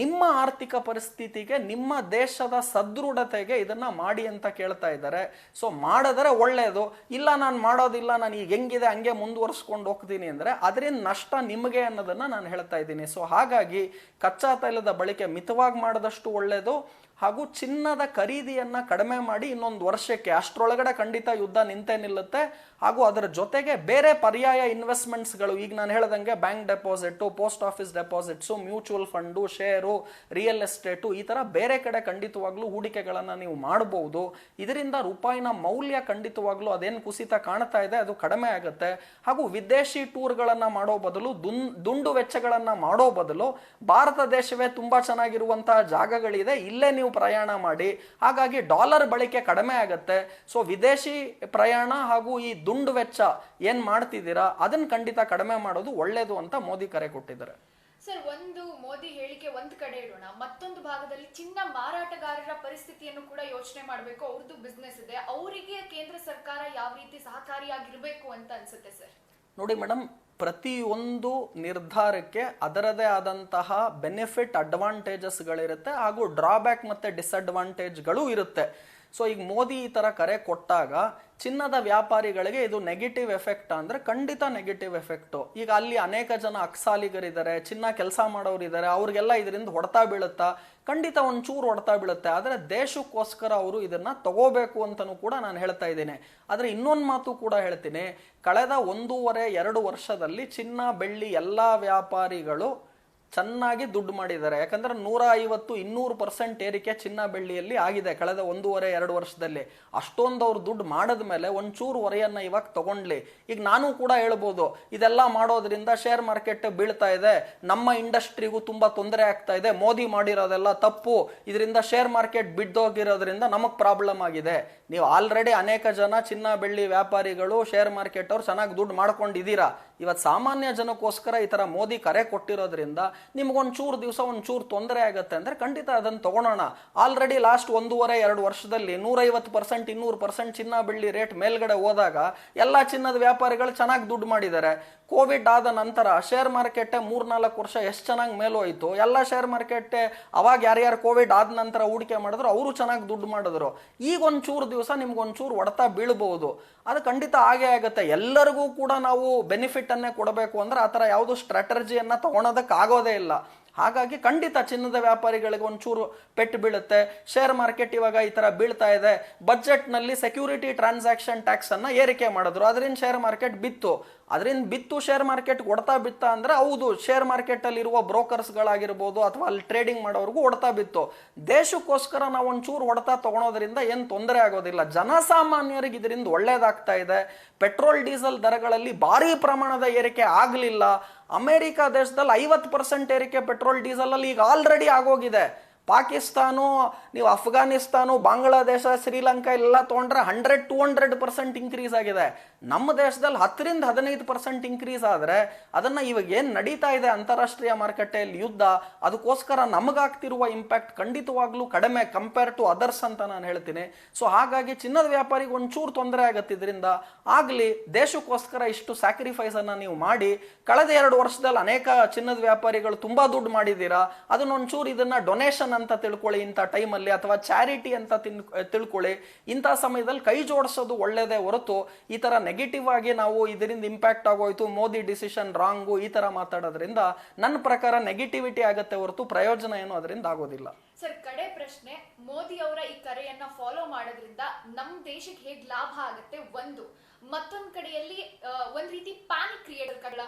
ನಿಮ್ಮ ಆರ್ಥಿಕ ಪರಿಸ್ಥಿತಿಗೆ, ನಿಮ್ಮ ದೇಶದ ಸದೃಢತೆಗೆ ಇದನ್ನ ಮಾಡಿ ಅಂತ ಕೇಳ್ತಾ ಇದ್ದಾರೆ. ಸೊ ಮಾಡಿದ್ರೆ ಒಳ್ಳೆಯದು. ಇಲ್ಲ, ನಾನು ಮಾಡೋದಿಲ್ಲ, ನಾನು ಈಗ ಹೆಂಗಿದೆ ಹಂಗೆ ಮುಂದುವರಿಸ್ಕೊಂಡು ಹೋಗ್ತೀನಿ ಅಂದರೆ ಅದರಿಂದ ನಷ್ಟ ನಿಮಗೆ ಅನ್ನೋದನ್ನ ನಾನು ಹೇಳ್ತಾ ಇದ್ದೀನಿ. ಸೊ ಹಾಗಾಗಿ ಕಚ್ಚಾ ತೈಲದ ಬಳಕೆ ಮಿತವಾಗಿ ಮಾಡಿದಷ್ಟು ಒಳ್ಳೆಯದು. ಹಾಗೂ ಚಿನ್ನದ ಖರೀದಿಯನ್ನ ಕಡಿಮೆ ಮಾಡಿ ಇನ್ನೊಂದು ವರ್ಷಕ್ಕೆ, ಅಷ್ಟರೊಳಗಡೆ ಖಂಡಿತ ಯುದ್ಧ ನಿಂತೇ ನಿಲ್ಲುತ್ತೆ. ಹಾಗೂ ಅದರ ಜೊತೆಗೆ ಬೇರೆ ಪರ್ಯಾಯ ಇನ್ವೆಸ್ಟ್ಮೆಂಟ್ಸ್ಗಳು, ಈಗ ನಾನು ಹೇಳ್ದಂಗೆ bank deposit, post office deposits, mutual fund, share, real estate, ಈ ಥರ ಬೇರೆ ಕಡೆ ಖಂಡಿತವಾಗ್ಲೂ ಹೂಡಿಕೆಗಳನ್ನು ನೀವು ಮಾಡಬಹುದು. ಇದರಿಂದ ರೂಪಾಯಿನ ಮೌಲ್ಯ ಖಂಡಿತವಾಗ್ಲೂ ಅದೇನು ಕುಸಿತ ಕಾಣ್ತಾ ಇದೆ ಅದು ಕಡಿಮೆ ಆಗುತ್ತೆ. ಹಾಗೂ ವಿದೇಶಿ ಟೂರ್ಗಳನ್ನು ಮಾಡೋ ಬದಲು, ದುಂಡು ವೆಚ್ಚಗಳನ್ನು ಮಾಡೋ ಬದಲು ಭಾರತ ದೇಶವೇ ತುಂಬಾ ಚೆನ್ನಾಗಿರುವಂತಹ ಜಾಗಗಳಿದೆ, ಇಲ್ಲೇ ನೀವು ಪ್ರಯಾಣ ಮಾಡಿ. ಹಾಗಾಗಿ ಡಾಲರ್ ಬಳಕೆ ಕಡಿಮೆ ಆಗುತ್ತೆ. ಸೊ ವಿದೇಶಿ ಪ್ರಯಾಣ ಹಾಗೂ ಈ ದುಂಡು ವೆಚ್ಚ ಏನ್ ಮಾಡ್ತಿದ್ದೀರಾ ಅದನ್ನ ಖಂಡಿತ ಕಡಿಮೆ ಮಾಡೋದು ಒಳ್ಳೇದು ಅಂತ ಮೋದಿ ಕರೆ ಕೊಟ್ಟಿದ್ದಾರೆ. ಸರ್, ಒಂದು ಮೋದಿ ಹೇಳಿಕೆ ಒಂದ್ ಕಡೆ ಇಡೋಣ, ಮತ್ತೊಂದು ಭಾಗದಲ್ಲಿ ಚಿನ್ನ ಮಾರಾಟಗಾರರ ಪರಿಸ್ಥಿತಿಯನ್ನು ಕೂಡ ಯೋಚನೆ ಮಾಡಬೇಕು. ಅವ್ರದ್ದು ಬಿಸ್ನೆಸ್ ಇದೆ, ಅವರಿಗೆ ಕೇಂದ್ರ ಸರ್ಕಾರ ಯಾವ ರೀತಿ ಸಹಕಾರಿಯಾಗಿರ್ಬೇಕು ಅಂತ ಅನ್ಸುತ್ತೆ ಸರ್? ನೋಡಿ ಮೇಡಮ್, ಪ್ರತಿಯೊಂದು ನಿರ್ಧಾರಕ್ಕೆ ಅದರದೇ ಆದಂತಹ ಬೆನಿಫಿಟ್, ಅಡ್ವಾಂಟೇಜಸ್ಗಳಿರುತ್ತೆ, ಹಾಗೂ ಡ್ರಾಬ್ಯಾಕ್ ಮತ್ತೆ ಡಿಸ್ಅಡ್ವಾಂಟೇಜ್ಗಳು ಇರುತ್ತೆ. ಸೊ ಈಗ ಮೋದಿ ಈ ತರ ಕರೆ ಕೊಟ್ಟಾಗ ಚಿನ್ನದ ವ್ಯಾಪಾರಿಗಳಿಗೆ ಇದು ನೆಗೆಟಿವ್ ಎಫೆಕ್ಟ್ ಅಂದ್ರೆ ಖಂಡಿತ ನೆಗೆಟಿವ್ ಎಫೆಕ್ಟ್. ಈಗ ಅಲ್ಲಿ ಅನೇಕ ಜನ ಅಕ್ಸಾಲಿಗರಿದ್ದಾರೆ, ಚಿನ್ನ ಕೆಲಸ ಮಾಡೋರು ಇದ್ದಾರೆ, ಅವ್ರಿಗೆಲ್ಲ ಇದರಿಂದ ಹೊಡೆತ ಬೀಳುತ್ತಾ, ಖಂಡಿತ ಒಂಚೂರು ಹೊಡೆತ ಬೀಳುತ್ತೆ. ಆದರೆ ದೇಶಕ್ಕೋಸ್ಕರ ಅವರು ಇದನ್ನ ತಗೋಬೇಕು ಅಂತಲೂ ಕೂಡ ನಾನು ಹೇಳ್ತಾ ಇದ್ದೀನಿ. ಆದರೆ ಇನ್ನೊಂದು ಮಾತು ಕೂಡ ಹೇಳ್ತೀನಿ, ಕಳೆದ 1.5-2 ವರ್ಷದಲ್ಲಿ ಚಿನ್ನ ಬೆಳ್ಳಿ ಎಲ್ಲ ವ್ಯಾಪಾರಿಗಳು ಚೆನ್ನಾಗಿ ದುಡ್ಡು ಮಾಡಿದ್ದಾರೆ. ಯಾಕಂದ್ರೆ 150-200% ಏರಿಕೆ ಚಿನ್ನ ಬೆಳ್ಳಿಯಲ್ಲಿ ಆಗಿದೆ ಕಳೆದ 1.5-2 ವರ್ಷದಲ್ಲಿ. ಅಷ್ಟೊಂದು ಅವ್ರು ದುಡ್ಡು ಮಾಡಿದ ಮೇಲೆ ಒಂಚೂರು ಹೊರೆಯನ್ನ ಇವಾಗ ತಗೊಂಡ್ಲಿ. ಈಗ ನಾನು ಕೂಡ ಹೇಳ್ಬೋದು, ಇದೆಲ್ಲ ಮಾಡೋದ್ರಿಂದ ಶೇರ್ ಮಾರ್ಕೆಟ್ ಬೀಳ್ತಾ ಇದೆ, ನಮ್ಮ ಇಂಡಸ್ಟ್ರಿಗೂ ತುಂಬಾ ತೊಂದರೆ ಆಗ್ತಾ ಇದೆ, ಮೋದಿ ಮಾಡಿರೋದೆಲ್ಲ ತಪ್ಪು, ಇದರಿಂದ ಶೇರ್ ಮಾರ್ಕೆಟ್ ಬಿದ್ದೋಗಿರೋದ್ರಿಂದ ನಮಗ್ ಪ್ರಾಬ್ಲಮ್ ಆಗಿದೆ. ನೀವು ಆಲ್ರೆಡಿ ಅನೇಕ ಜನ ಚಿನ್ನ ಬೆಳ್ಳಿ ವ್ಯಾಪಾರಿಗಳು, ಶೇರ್ ಮಾರ್ಕೆಟ್ ಅವ್ರು ಚೆನ್ನಾಗಿ ದುಡ್ಡು ಮಾಡ್ಕೊಂಡಿದ್ದೀರಾ. ಇವತ್ತು ಸಾಮಾನ್ಯ ಜನಕ್ಕೋಸ್ಕರ ಈ ತರ ಮೋದಿ ಕರೆ ಕೊಟ್ಟಿರೋದ್ರಿಂದ ನಿಮ್ಗೊಂಚೂರು ದಿವಸ ಒಂಚೂರು ತೊಂದರೆ ಆಗುತ್ತೆ ಅಂದ್ರೆ ಖಂಡಿತ ಅದನ್ನು ತಗೊಳೋಣ. ಆಲ್ರೆಡಿ ಲಾಸ್ಟ್ 1.5-2 ವರ್ಷದಲ್ಲಿ 150%, 200% ಚಿನ್ನ ಬೆಳ್ಳಿ ರೇಟ್ ಮೇಲ್ಗಡೆ ಹೋದಾಗ ಎಲ್ಲಾ ಚಿನ್ನದ ವ್ಯಾಪಾರಿಗಳು ಚೆನ್ನಾಗಿ ದುಡ್ಡು ಮಾಡಿದ್ದಾರೆ. ಕೋವಿಡ್ ಆದ ನಂತರ ಶೇರ್ ಮಾರ್ಕೆಟ್ 3-4 ವರ್ಷ ಎಷ್ಟು ಚೆನ್ನಾಗಿ ಮೇಲೋಯ್ತು. ಎಲ್ಲ ಶೇರ್ ಮಾರ್ಕೆಟ್ ಅವಾಗ ಯಾರ್ಯಾರು ಕೋವಿಡ್ ಆದ ನಂತರ ಹೂಡಿಕೆ ಮಾಡಿದ್ರು ಅವರು ಚೆನ್ನಾಗಿ ದುಡ್ಡು ಮಾಡಿದ್ರು. ಈಗ ಒಂಚೂರು ದಿವಸ ನಿಮ್ಗೊಂಚೂರು ಹೊಡೆತ ಬೀಳ್ಬಹುದು. ಅದು ಖಂಡಿತ ಹಾಗೆ ಆಗುತ್ತೆ. ಎಲ್ಲರಿಗೂ ಕೂಡ ನಾವು ಬೆನಿಫಿಟ್ ಅನ್ನೇ ಕೊಡಬೇಕು ಅಂದ್ರೆ ಆತರ ಯಾವುದು ಸ್ಟ್ರಾಟಜಿಯನ್ನ ತಗೊಳೋದಕ್ಕೆ ಆಗೋದೇ ಇಲ್ಲ. ಹಾಗಾಗಿ ಖಂಡಿತ ಚಿನ್ನದ ವ್ಯಾಪಾರಿಗಳಿಗೆ ಒಂಚೂರು ಪೆಟ್ಟು ಬೀಳುತ್ತೆ. ಶೇರ್ ಮಾರ್ಕೆಟ್ ಇವಾಗ ಈ ತರ ಬೀಳ್ತಾ ಇದೆ. ಬಜೆಟ್ ನಲ್ಲಿ ಸೆಕ್ಯೂರಿಟಿ ಟ್ರಾನ್ಸಾಕ್ಷನ್ ಟ್ಯಾಕ್ಸ್ ಅನ್ನ ಏರಿಕೆ ಮಾಡಿದ್ರು, ಅದರಿಂದ ಶೇರ್ ಮಾರ್ಕೆಟ್ ಬಿತ್ತು. ಅದರಿಂದ ಬಿತ್ತು ಶೇರ್ ಮಾರ್ಕೆಟ್ ಹೊಡ್ತಾ ಬಿತ್ತ ಅಂದ್ರೆ ಹೌದು, ಶೇರ್ ಮಾರ್ಕೆಟ್ ಅಲ್ಲಿ ಇರುವ ಬ್ರೋಕರ್ಸ್ ಗಳಾಗಿರ್ಬೋದು ಅಥವಾ ಅಲ್ಲಿ ಟ್ರೇಡಿಂಗ್ ಮಾಡೋರ್ಗೂ ಹೊಡ್ತಾ ಬಿತ್ತು. ದೇಶಕ್ಕೋಸ್ಕರ ನಾವು ಒಂಚೂರು ಹೊಡ್ತಾ ತಗೊಳೋದ್ರಿಂದ ಏನ್ ತೊಂದರೆ ಆಗೋದಿಲ್ಲ. ಜನಸಾಮಾನ್ಯರಿಗೆ ಇದರಿಂದ ಒಳ್ಳೇದಾಗ್ತಾ ಇದೆ. ಪೆಟ್ರೋಲ್ ಡೀಸೆಲ್ ದರಗಳಲ್ಲಿ ಭಾರಿ ಪ್ರಮಾಣದ ಏರಿಕೆ ಆಗ್ಲಿಲ್ಲ. ಅಮೆರಿಕ ದೇಶದಲ್ಲಿ 50% ಏರಿಕೆ ಪೆಟ್ರೋಲ್ ಡೀಸೆಲ್ ಅಲ್ಲಿ ಈಗ ಆಲ್ರೆಡಿ ಆಗೋಗಿದೆ. ಪಾಕಿಸ್ತಾನ, ನೀವು ಅಫ್ಘಾನಿಸ್ತಾನ, ಬಾಂಗ್ಲಾದೇಶ, ಶ್ರೀಲಂಕಾ ಎಲ್ಲ ತಗೊಂಡ್ರೆ 100-200% ಇನ್ಕ್ರೀಸ್ ಆಗಿದೆ. ನಮ್ಮ ದೇಶದಲ್ಲಿ 10-15% ಇನ್ಕ್ರೀಸ್ ಆದ್ರೆ ಅದನ್ನ ಇವಾಗ ಏನ್ ನಡೀತಾ ಇದೆ ಅಂತಾರಾಷ್ಟ್ರೀಯ ಮಾರುಕಟ್ಟೆಯಲ್ಲಿ ಯುದ್ಧ, ಅದಕ್ಕೋಸ್ಕರ ನಮಗಾಗ್ತಿರುವ ಇಂಪ್ಯಾಕ್ಟ್ ಖಂಡಿತವಾಗ್ಲೂ ಕಡಿಮೆ ಕಂಪೇರ್ ಟು ಅದರ್ಸ್ ಅಂತ ನಾನು ಹೇಳ್ತೀನಿ. ಸೊ ಹಾಗಾಗಿ ಚಿನ್ನದ ವ್ಯಾಪಾರಿಗೆ ಒಂಚೂರು ತೊಂದರೆ ಆಗತ್ತೆ. ಇದರಿಂದ ಆಗ್ಲಿ, ದೇಶಕ್ಕೋಸ್ಕರ ಇಷ್ಟು ಸ್ಯಾಕ್ರಿಫೈಸ್ ಅನ್ನ ನೀವು ಮಾಡಿ ಕಳೆದ 2 ವರ್ಷದಲ್ಲಿ ಅನೇಕ ಚಿನ್ನದ ವ್ಯಾಪಾರಿಗಳು ತುಂಬಾ ದುಡ್ಡು ಮಾಡಿದ್ದೀರಾ. ಅದನ್ನೊಂಚೂರು ಇದನ್ನ ಡೊನೇಷನ್ ಅಂತ ತಿಳ್ಕೊಳ್ಳಿ ಇಂಥ ಟೈಮಲ್ಲಿ, ಅಥವಾ ಚಾರಿಟಿ ಅಂತ ತಿಳ್ಕೊಳ್ಳಿ. ಇಂಥ ಸಮಯದಲ್ಲಿ ಕೈ ಜೋಡಿಸೋದು ಒಳ್ಳೇದೇ ಹೊರತು ಈ ತರ ನೆಗೆಟಿವ್ ಆಗಿ ನಾವು ಇದರಿಂದ ಇಂಪ್ಯಾಕ್ಟ್ ಆಗೋಯ್ತು, ಮೋದಿ ಡಿಸಿಷನ್ ರಾಂಗು, ಈ ತರ ಮಾತಾಡೋದ್ರಿಂದ ನನ್ನ ಪ್ರಕಾರ ನೆಗೆಟಿವಿಟಿ ಆಗತ್ತೆ ಹೊರತು ಪ್ರಯೋಜನ ಏನು ಅದರಿಂದ ಆಗೋದಿಲ್ಲ. ಸರ್, ಕಡೆ ಪ್ರಶ್ನೆ, ಮೋದಿ ಅವರ ಈ ಕರೆಯನ್ನ ಫಾಲೋ ಮಾಡೋದ್ರಿಂದ ನಮ್ ದೇಶಕ್ಕೆ ಹೇಗ್ ಲಾಭ ಆಗುತ್ತೆ ಒಂದು, ಮತ್ತೊಂದ್ ಕಡೆಯಲ್ಲಿ ಒಂದ್ ರೀತಿ ಪ್ಯಾನಿಕ್ ಕ್ರಿಯೇಟ್,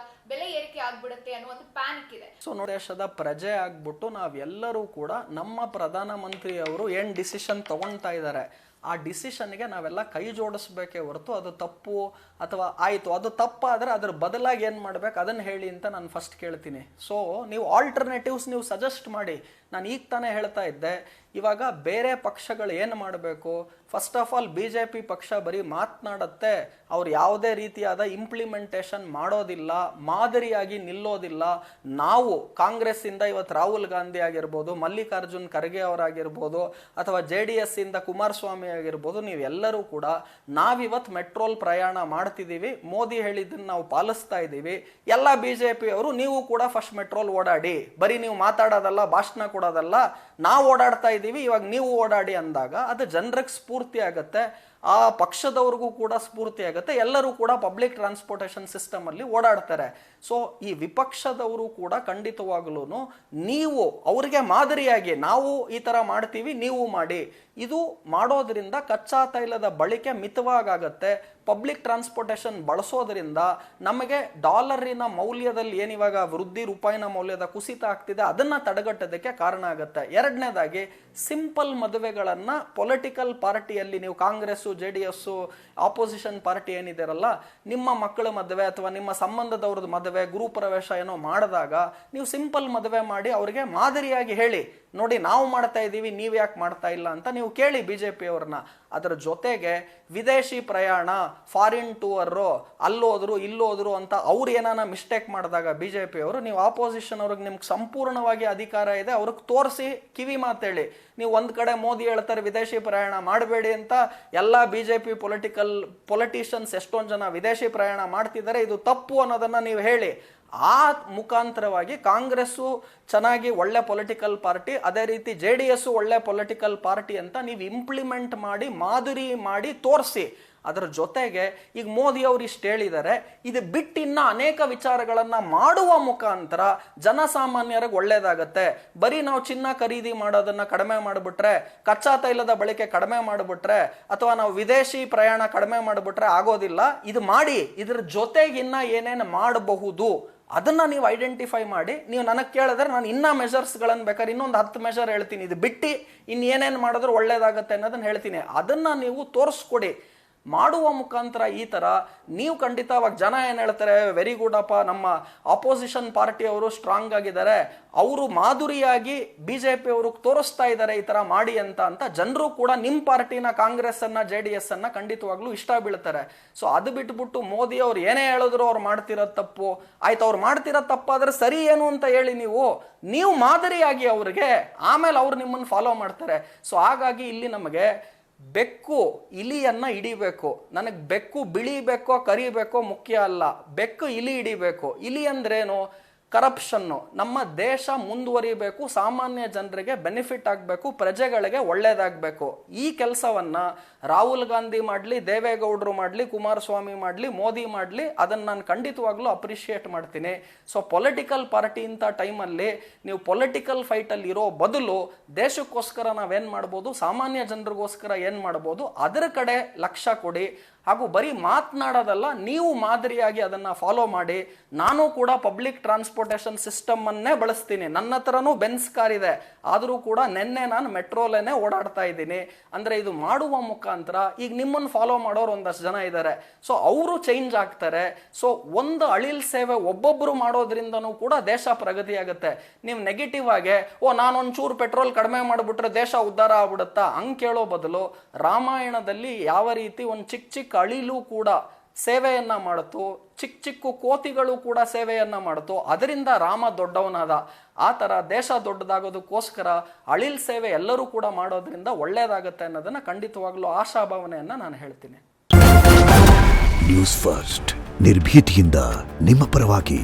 ಬೆಲೆ ಏರಿಕೆ ಆಗ್ಬಿಡುತ್ತೆ ಅನ್ನೋ ಒಂದು ಪ್ಯಾನಿಕ್ ಇದೆ. ಸೊ ನೋಡಿ, ದೇಶದ ಪ್ರಜೆ ಆಗ್ಬಿಟ್ಟು ನಾವೆಲ್ಲರೂ ಕೂಡ ನಮ್ಮ ಪ್ರಧಾನ ಮಂತ್ರಿ ಅವರು ಏನ್ ಡಿಸಿಷನ್ ತಗೊಳ್ತಾ ಇದ್ದಾರೆ ಆ ಡಿಸಿಷನ್ಗೆ ನಾವೆಲ್ಲ ಕೈ ಜೋಡಿಸ್ಬೇಕೇ ಹೊರತು ಅದು ತಪ್ಪು ಅಥವಾ ಆಯಿತು ಅದು ತಪ್ಪಾದರೆ ಅದ್ರ ಬದಲಾಗಿ ಏನು ಮಾಡ್ಬೇಕು ಅದನ್ನು ಹೇಳಿ ಅಂತ ನಾನು ಫಸ್ಟ್ ಕೇಳ್ತೀನಿ. ಸೊ ನೀವು ಆಲ್ಟರ್ನೇಟಿವ್ಸ್ ನೀವು ಸಜೆಸ್ಟ್ ಮಾಡಿ. ನಾನು ಈಗ ತಾನೇ ಹೇಳ್ತಾ ಇದ್ದೆ, ಇವಾಗ ಬೇರೆ ಪಕ್ಷಗಳು ಏನು ಮಾಡಬೇಕು, ಫಸ್ಟ್ ಆಫ್ ಆಲ್ BJP ಪಕ್ಷ ಬರೀ ಮಾತನಾಡುತ್ತೆ, ಅವ್ರು ಯಾವುದೇ ರೀತಿಯಾದ ಇಂಪ್ಲಿಮೆಂಟೇಷನ್ ಮಾಡೋದಿಲ್ಲ, ಮಾದರಿಯಾಗಿ ನಿಲ್ಲೋದಿಲ್ಲ. ನಾವು ಕಾಂಗ್ರೆಸ್ ಇಂದ ಇವತ್ತು ರಾಹುಲ್ ಗಾಂಧಿ ಆಗಿರ್ಬೋದು, ಮಲ್ಲಿಕಾರ್ಜುನ್ ಖರ್ಗೆ ಅವರಾಗಿರ್ಬೋದು, ಅಥವಾ JDS ಇಂದ ಕುಮಾರಸ್ವಾಮಿ ಆಗಿರ್ಬೋದು, ನೀವೆಲ್ಲರೂ ಕೂಡ ನಾವಿವತ್ತು ಮೆಟ್ರೋಲ್ ಪ್ರಯಾಣ ಮಾಡ್ತಿದ್ದೀವಿ, ಮೋದಿ ಹೇಳಿದ್ದನ್ನು ನಾವು ಪಾಲಿಸ್ತಾ ಇದ್ದೀವಿ. ಎಲ್ಲ BJP ಅವರು ನೀವು ಕೂಡ ಫಸ್ಟ್ ಮೆಟ್ರೋಲ್ ಓಡಾಡಿ, ಬರೀ ನೀವು ಮಾತಾಡೋದಲ್ಲ, ಭಾಷಣ ಕೊಡೋದಲ್ಲ, ನಾವು ಓಡಾಡ್ತಾ ಇದ್ದೀವಿ, ಇವಾಗ ನೀವು ಓಡಾಡಿ ಅಂದಾಗ ಅದು ಜನರಿಗೆ ಸ್ಫೂರ್ತಿ ಆಗತ್ತೆ, ಆ ಪಕ್ಷದವ್ರಿಗೂ ಕೂಡ ಸ್ಫೂರ್ತಿ ಆಗುತ್ತೆ, ಎಲ್ಲರೂ ಕೂಡ ಪಬ್ಲಿಕ್ ಟ್ರಾನ್ಸ್ಪೋರ್ಟೇಷನ್ ಸಿಸ್ಟಮ್ ಅಲ್ಲಿ ಓಡಾಡ್ತಾರೆ. ಸೊ ಈ ವಿಪಕ್ಷದವರು ಕೂಡ ಖಂಡಿತವಾಗ್ಲೂ ನೀವು ಅವ್ರಿಗೆ ಮಾದರಿಯಾಗಿ ನಾವು ಈ ತರ ಮಾಡ್ತೀವಿ ನೀವು ಮಾಡಿ, ಇದು ಮಾಡೋದ್ರಿಂದ ಕಚ್ಚಾ ತೈಲದ ಬಳಕೆ ಮಿತವಾಗತ್ತೆ. ಪಬ್ಲಿಕ್ ಟ್ರಾನ್ಸ್ಪೋರ್ಟೇಷನ್ ಬಳಸೋದ್ರಿಂದ ನಮಗೆ ಡಾಲರಿನ ಮೌಲ್ಯದಲ್ಲಿ ಏನಿವಾಗ ವೃದ್ಧಿ, ರೂಪಾಯಿನ ಮೌಲ್ಯದ ಕುಸಿತ ಆಗ್ತಿದೆ, ಅದನ್ನ ತಡೆಗಟ್ಟೋದಕ್ಕೆ ಕಾರಣ ಆಗುತ್ತೆ. ಎರಡನೇದಾಗಿ ಸಿಂಪಲ್ ಮದುವೆಗಳನ್ನ ಪೊಲಿಟಿಕಲ್ ಪಾರ್ಟಿಯಲ್ಲಿ ನೀವು ಕಾಂಗ್ರೆಸ್, JDS, ಆಪೋಸಿಷನ್ ಪಾರ್ಟಿ ಏನಿದಾರಲ್ಲ, ನಿಮ್ಮ ಮಕ್ಕಳ ಮದುವೆ ಅಥವಾ ನಿಮ್ಮ ಸಂಬಂಧದವ್ರದ್ದು ಮದುವೆ, ಗೃಹಪ್ರವೇಶ ಏನೋ ಮಾಡಿದಾಗ ನೀವು ಸಿಂಪಲ್ ಮದುವೆ ಮಾಡಿ ಅವ್ರಿಗೆ ಮಾದರಿಯಾಗಿ ಹೇಳಿ, ನೋಡಿ ನಾವು ಮಾಡ್ತಾ ಇದ್ದೀವಿ, ನೀವ್ ಯಾಕೆ ಮಾಡ್ತಾ ಇಲ್ಲ ಅಂತ ನೀವು ಕೇಳಿ BJP ಅವ್ರನ್ನ. ಅದರ ಜೊತೆಗೆ ವಿದೇಶಿ ಪ್ರಯಾಣ, ಫಾರಿನ್ ಟೂರ್, ಅಲ್ಲೋದ್ರು ಇಲ್ಲೋದ್ರು ಅಂತ ಅವ್ರು ಏನಾನ ಮಿಸ್ಟೇಕ್ ಮಾಡಿದಾಗ BJP ಅವರು, ನೀವು ಆಪೋಸಿಷನ್ ಅವ್ರಿಗೆ ನಿಮ್ಗೆ ಸಂಪೂರ್ಣವಾಗಿ ಅಧಿಕಾರ ಇದೆ, ಅವ್ರಿಗೆ ತೋರಿಸಿ ಕಿವಿ ಮಾತೇಳಿ. ನೀವು ಒಂದ್ ಕಡೆ ಮೋದಿ ಹೇಳ್ತಾರೆ ವಿದೇಶಿ ಪ್ರಯಾಣ ಮಾಡಬೇಡಿ ಅಂತ, ಎಲ್ಲ BJP ಪೊಲಿಟಿಷಿಯನ್ಸ್ ಎಷ್ಟೊಂದು ಜನ ವಿದೇಶಿ ಪ್ರಯಾಣ ಮಾಡ್ತಿದ್ದಾರೆ, ಇದು ತಪ್ಪು ಅನ್ನೋದನ್ನ ನೀವು ಹೇಳಿ. ಆ ಮುಖಾಂತರವಾಗಿ ಕಾಂಗ್ರೆಸ್ಸು ಚೆನ್ನಾಗಿ ಒಳ್ಳೆ ಪೊಲಿಟಿಕಲ್ ಪಾರ್ಟಿ, ಅದೇ ರೀತಿ JDS ಒಳ್ಳೆ ಪೊಲಿಟಿಕಲ್ ಪಾರ್ಟಿ ಅಂತ ನೀವು ಇಂಪ್ಲಿಮೆಂಟ್ ಮಾಡಿ, ಮಾದರಿ ಮಾಡಿ ತೋರಿಸಿ. ಅದರ ಜೊತೆಗೆ ಈಗ ಮೋದಿ ಅವರು ಇಷ್ಟು ಹೇಳಿದ್ದಾರೆ, ಇದು ಬಿಟ್ಟಿನ್ನ ಅನೇಕ ವಿಚಾರಗಳನ್ನ ಮಾಡುವ ಮುಖಾಂತರ ಜನಸಾಮಾನ್ಯರಿಗೆ ಒಳ್ಳೇದಾಗತ್ತೆ. ಬರೀ ನಾವು ಚಿನ್ನ ಖರೀದಿ ಮಾಡೋದನ್ನ ಕಡಿಮೆ ಮಾಡಿಬಿಟ್ರೆ, ಕಚ್ಚಾ ತೈಲದ ಬಳಕೆ ಕಡಿಮೆ ಮಾಡಿಬಿಟ್ರೆ, ಅಥವಾ ನಾವು ವಿದೇಶಿ ಪ್ರಯಾಣ ಕಡಿಮೆ ಮಾಡಿಬಿಟ್ರೆ ಆಗೋದಿಲ್ಲ. ಇದು ಮಾಡಿ, ಇದ್ರ ಜೊತೆಗೆ ಇನ್ನ ಏನೇನು ಮಾಡಬಹುದು ಅದನ್ನ ನೀವು ಐಡೆಂಟಿಫೈ ಮಾಡಿ. ನೀವು ನನಗೆ ಕೇಳಿದ್ರೆ ನಾನು ಇನ್ನ ಮೆಷರ್ಸ್ಗಳನ್ನು ಬೇಕಾದ್ರೆ ಇನ್ನೊಂದು 10 ಮೆಷರ್ ಹೇಳ್ತೀನಿ, ಇದು ಬಿಟ್ಟು ಇನ್ನೇನೇನು ಮಾಡಿದ್ರೆ ಒಳ್ಳೇದಾಗತ್ತೆ ಅನ್ನೋದನ್ನ ಹೇಳ್ತೀನಿ. ಅದನ್ನ ನೀವು ತೋರಿಸ್ಕೊಡಿ. ಮಾಡುವ ಮುಖಾಂತರ ಈ ತರ ನೀವು ಖಂಡಿತ ಅವಾಗ ಜನ ಏನ್ ಹೇಳ್ತಾರೆ, ವೆರಿ ಗುಡ್ ಅಪ್ಪ, ನಮ್ಮ ಆಪೋಸಿಷನ್ ಪಾರ್ಟಿ ಅವರು ಸ್ಟ್ರಾಂಗ್ ಆಗಿದ್ದಾರೆ, ಅವರು ಮಾಧುರಿಯಾಗಿ ಬಿಜೆಪಿ ಅವರು ತೋರಿಸ್ತಾ ಇದ್ದಾರೆ ಈ ತರ ಮಾಡಿ ಅಂತ ಜನರು ಕೂಡ ನಿಮ್ ಪಾರ್ಟಿನ ಕಾಂಗ್ರೆಸ್ ಅನ್ನ JDS ಅನ್ನ ಖಂಡಿತವಾಗ್ಲೂ ಇಷ್ಟ ಬೀಳ್ತಾರೆ. ಸೊ ಅದು ಬಿಟ್ಬಿಟ್ಟು ಮೋದಿ ಅವ್ರು ಏನೇ ಹೇಳಿದ್ರು ಅವ್ರು ಮಾಡ್ತಿರೋ ತಪ್ಪು ಆಯ್ತು, ಅವ್ರು ಮಾಡ್ತಿರೋ ತಪ್ಪಾದ್ರೆ ಸರಿ ಏನು ಅಂತ ಹೇಳಿ ನೀವು ಮಾದರಿಯಾಗಿ ಅವ್ರಿಗೆ, ಆಮೇಲೆ ಅವ್ರು ನಿಮ್ಮನ್ನು ಫಾಲೋ ಮಾಡ್ತಾರೆ. ಸೊ ಹಾಗಾಗಿ ಇಲ್ಲಿ ನಮಗೆ ಬೆಕ್ಕು ಇಲಿಯನ್ನ ಹಿಡಿಬೇಕು, ನನಗೆ ಬೆಕ್ಕು ಬಿಳಿಬೇಕೋ ಕರಿಬೇಕೋ ಮುಖ್ಯ ಅಲ್ಲ, ಬೆಕ್ಕು ಇಲಿ ಹಿಡಿಬೇಕು. ಇಲಿ ಅಂದ್ರೇನು? ಕರಪ್ಷನ್ನು. ನಮ್ಮ ದೇಶ ಮುಂದುವರಿಬೇಕು, ಸಾಮಾನ್ಯ ಜನರಿಗೆ ಬೆನಿಫಿಟ್ ಆಗಬೇಕು, ಪ್ರಜೆಗಳಿಗೆ ಒಳ್ಳೇದಾಗಬೇಕು. ಈ ಕೆಲಸವನ್ನ ರಾಹುಲ್ ಗಾಂಧಿ ಮಾಡಲಿ, ದೇವೇಗೌಡರು ಮಾಡಲಿ, ಕುಮಾರಸ್ವಾಮಿ ಮಾಡಲಿ, ಮೋದಿ ಮಾಡಲಿ, ಅದನ್ನು ನಾನು ಖಂಡಿತವಾಗ್ಲೂ ಅಪ್ರಿಷಿಯೇಟ್ ಮಾಡ್ತೀನಿ. ಸೊ ಪೊಲಿಟಿಕಲ್ ಪಾರ್ಟಿ ಇಂಥ ಟೈಮಲ್ಲಿ ನೀವು ಪೊಲಿಟಿಕಲ್ ಫೈಟಲ್ಲಿ ಇರೋ ಬದಲು ದೇಶಕ್ಕೋಸ್ಕರ ನಾವೇನು ಮಾಡ್ಬೋದು, ಸಾಮಾನ್ಯ ಜನರಿಗೋಸ್ಕರ ಏನು ಮಾಡ್ಬೋದು ಅದರ ಕಡೆ ಲಕ್ಷ್ಯ ಕೊಡಿ. ಹಾಗೂ ಬರೀ ಮಾತನಾಡೋದಲ್ಲ, ನೀವು ಮಾದರಿಯಾಗಿ ಅದನ್ನ ಫಾಲೋ ಮಾಡಿ. ನಾನು ಕೂಡ ಪಬ್ಲಿಕ್ ಟ್ರಾನ್ಸ್ಪೋರ್ಟೇಷನ್ ಸಿಸ್ಟಮ್ ಅನ್ನೇ ಬಳಸ್ತೀನಿ, ನನ್ನ ಹತ್ರನೂ ಬೆನ್ಸ್ ಕಾರ್ ಇದೆ, ಆದರೂ ಕೂಡ ನೆನ್ನೆ ನಾನು ಮೆಟ್ರೋಲೇನೆ ಓಡಾಡ್ತಾ ಇದ್ದೀನಿ. ಅಂದ್ರೆ ಇದು ಮಾಡುವ ಮುಖಾಂತರ ಈಗ ನಿಮ್ಮನ್ನು ಫಾಲೋ ಮಾಡೋರು ಒಂದಷ್ಟು ಜನ ಇದ್ದಾರೆ, ಸೊ ಅವರು ಚೇಂಜ್ ಆಗ್ತಾರೆ. ಸೊ ಒಂದು ಅಳಿಲ್ ಸೇವೆ ಒಬ್ಬೊಬ್ರು ಮಾಡೋದ್ರಿಂದನೂ ಕೂಡ ದೇಶ ಪ್ರಗತಿ ಆಗುತ್ತೆ. ನೀವು ನೆಗೆಟಿವ್ ಆಗಿ ನಾನೊಂಚೂರು ಪೆಟ್ರೋಲ್ ಕಡಿಮೆ ಮಾಡಿಬಿಟ್ರೆ ದೇಶ ಉದ್ಧಾರ ಆಗ್ಬಿಡುತ್ತಾ ಹಂಗೆ ಕೇಳೋ ಬದಲು, ರಾಮಾಯಣದಲ್ಲಿ ಯಾವ ರೀತಿ ಒಂದು ಚಿಕ್ಕ ಅಳಿಲು ಕೂಡ ಸೇವೆಯನ್ನ ಮಾಡಿತು, ಚಿಕ್ಕ ಕೋತಿಗಳು ಕೂಡ ಸೇವೆಯನ್ನ ಮಾಡಿತು, ಅದರಿಂದ ರಾಮ ದೊಡ್ಡವನಾದ. ಆ ತರ ದೇಶ ದೊಡ್ಡದಾಗೋದಕ್ಕೋಸ್ಕರ ಅಳಿಲ್ ಸೇವೆ ಎಲ್ಲರೂ ಕೂಡ ಮಾಡೋದ್ರಿಂದ ಒಳ್ಳೇದಾಗತ್ತೆ ಅನ್ನೋದನ್ನ ಖಂಡಿತವಾಗ್ಲೂ ಆಶಾಭಾವನೆಯನ್ನ ನಾನು ಹೇಳ್ತೀನಿ. ನ್ಯೂಸ್ ಫಸ್ಟ್, ನಿರ್ಭೀತಿಯಿಂದ ನಿಮ್ಮ ಪರವಾಗಿ.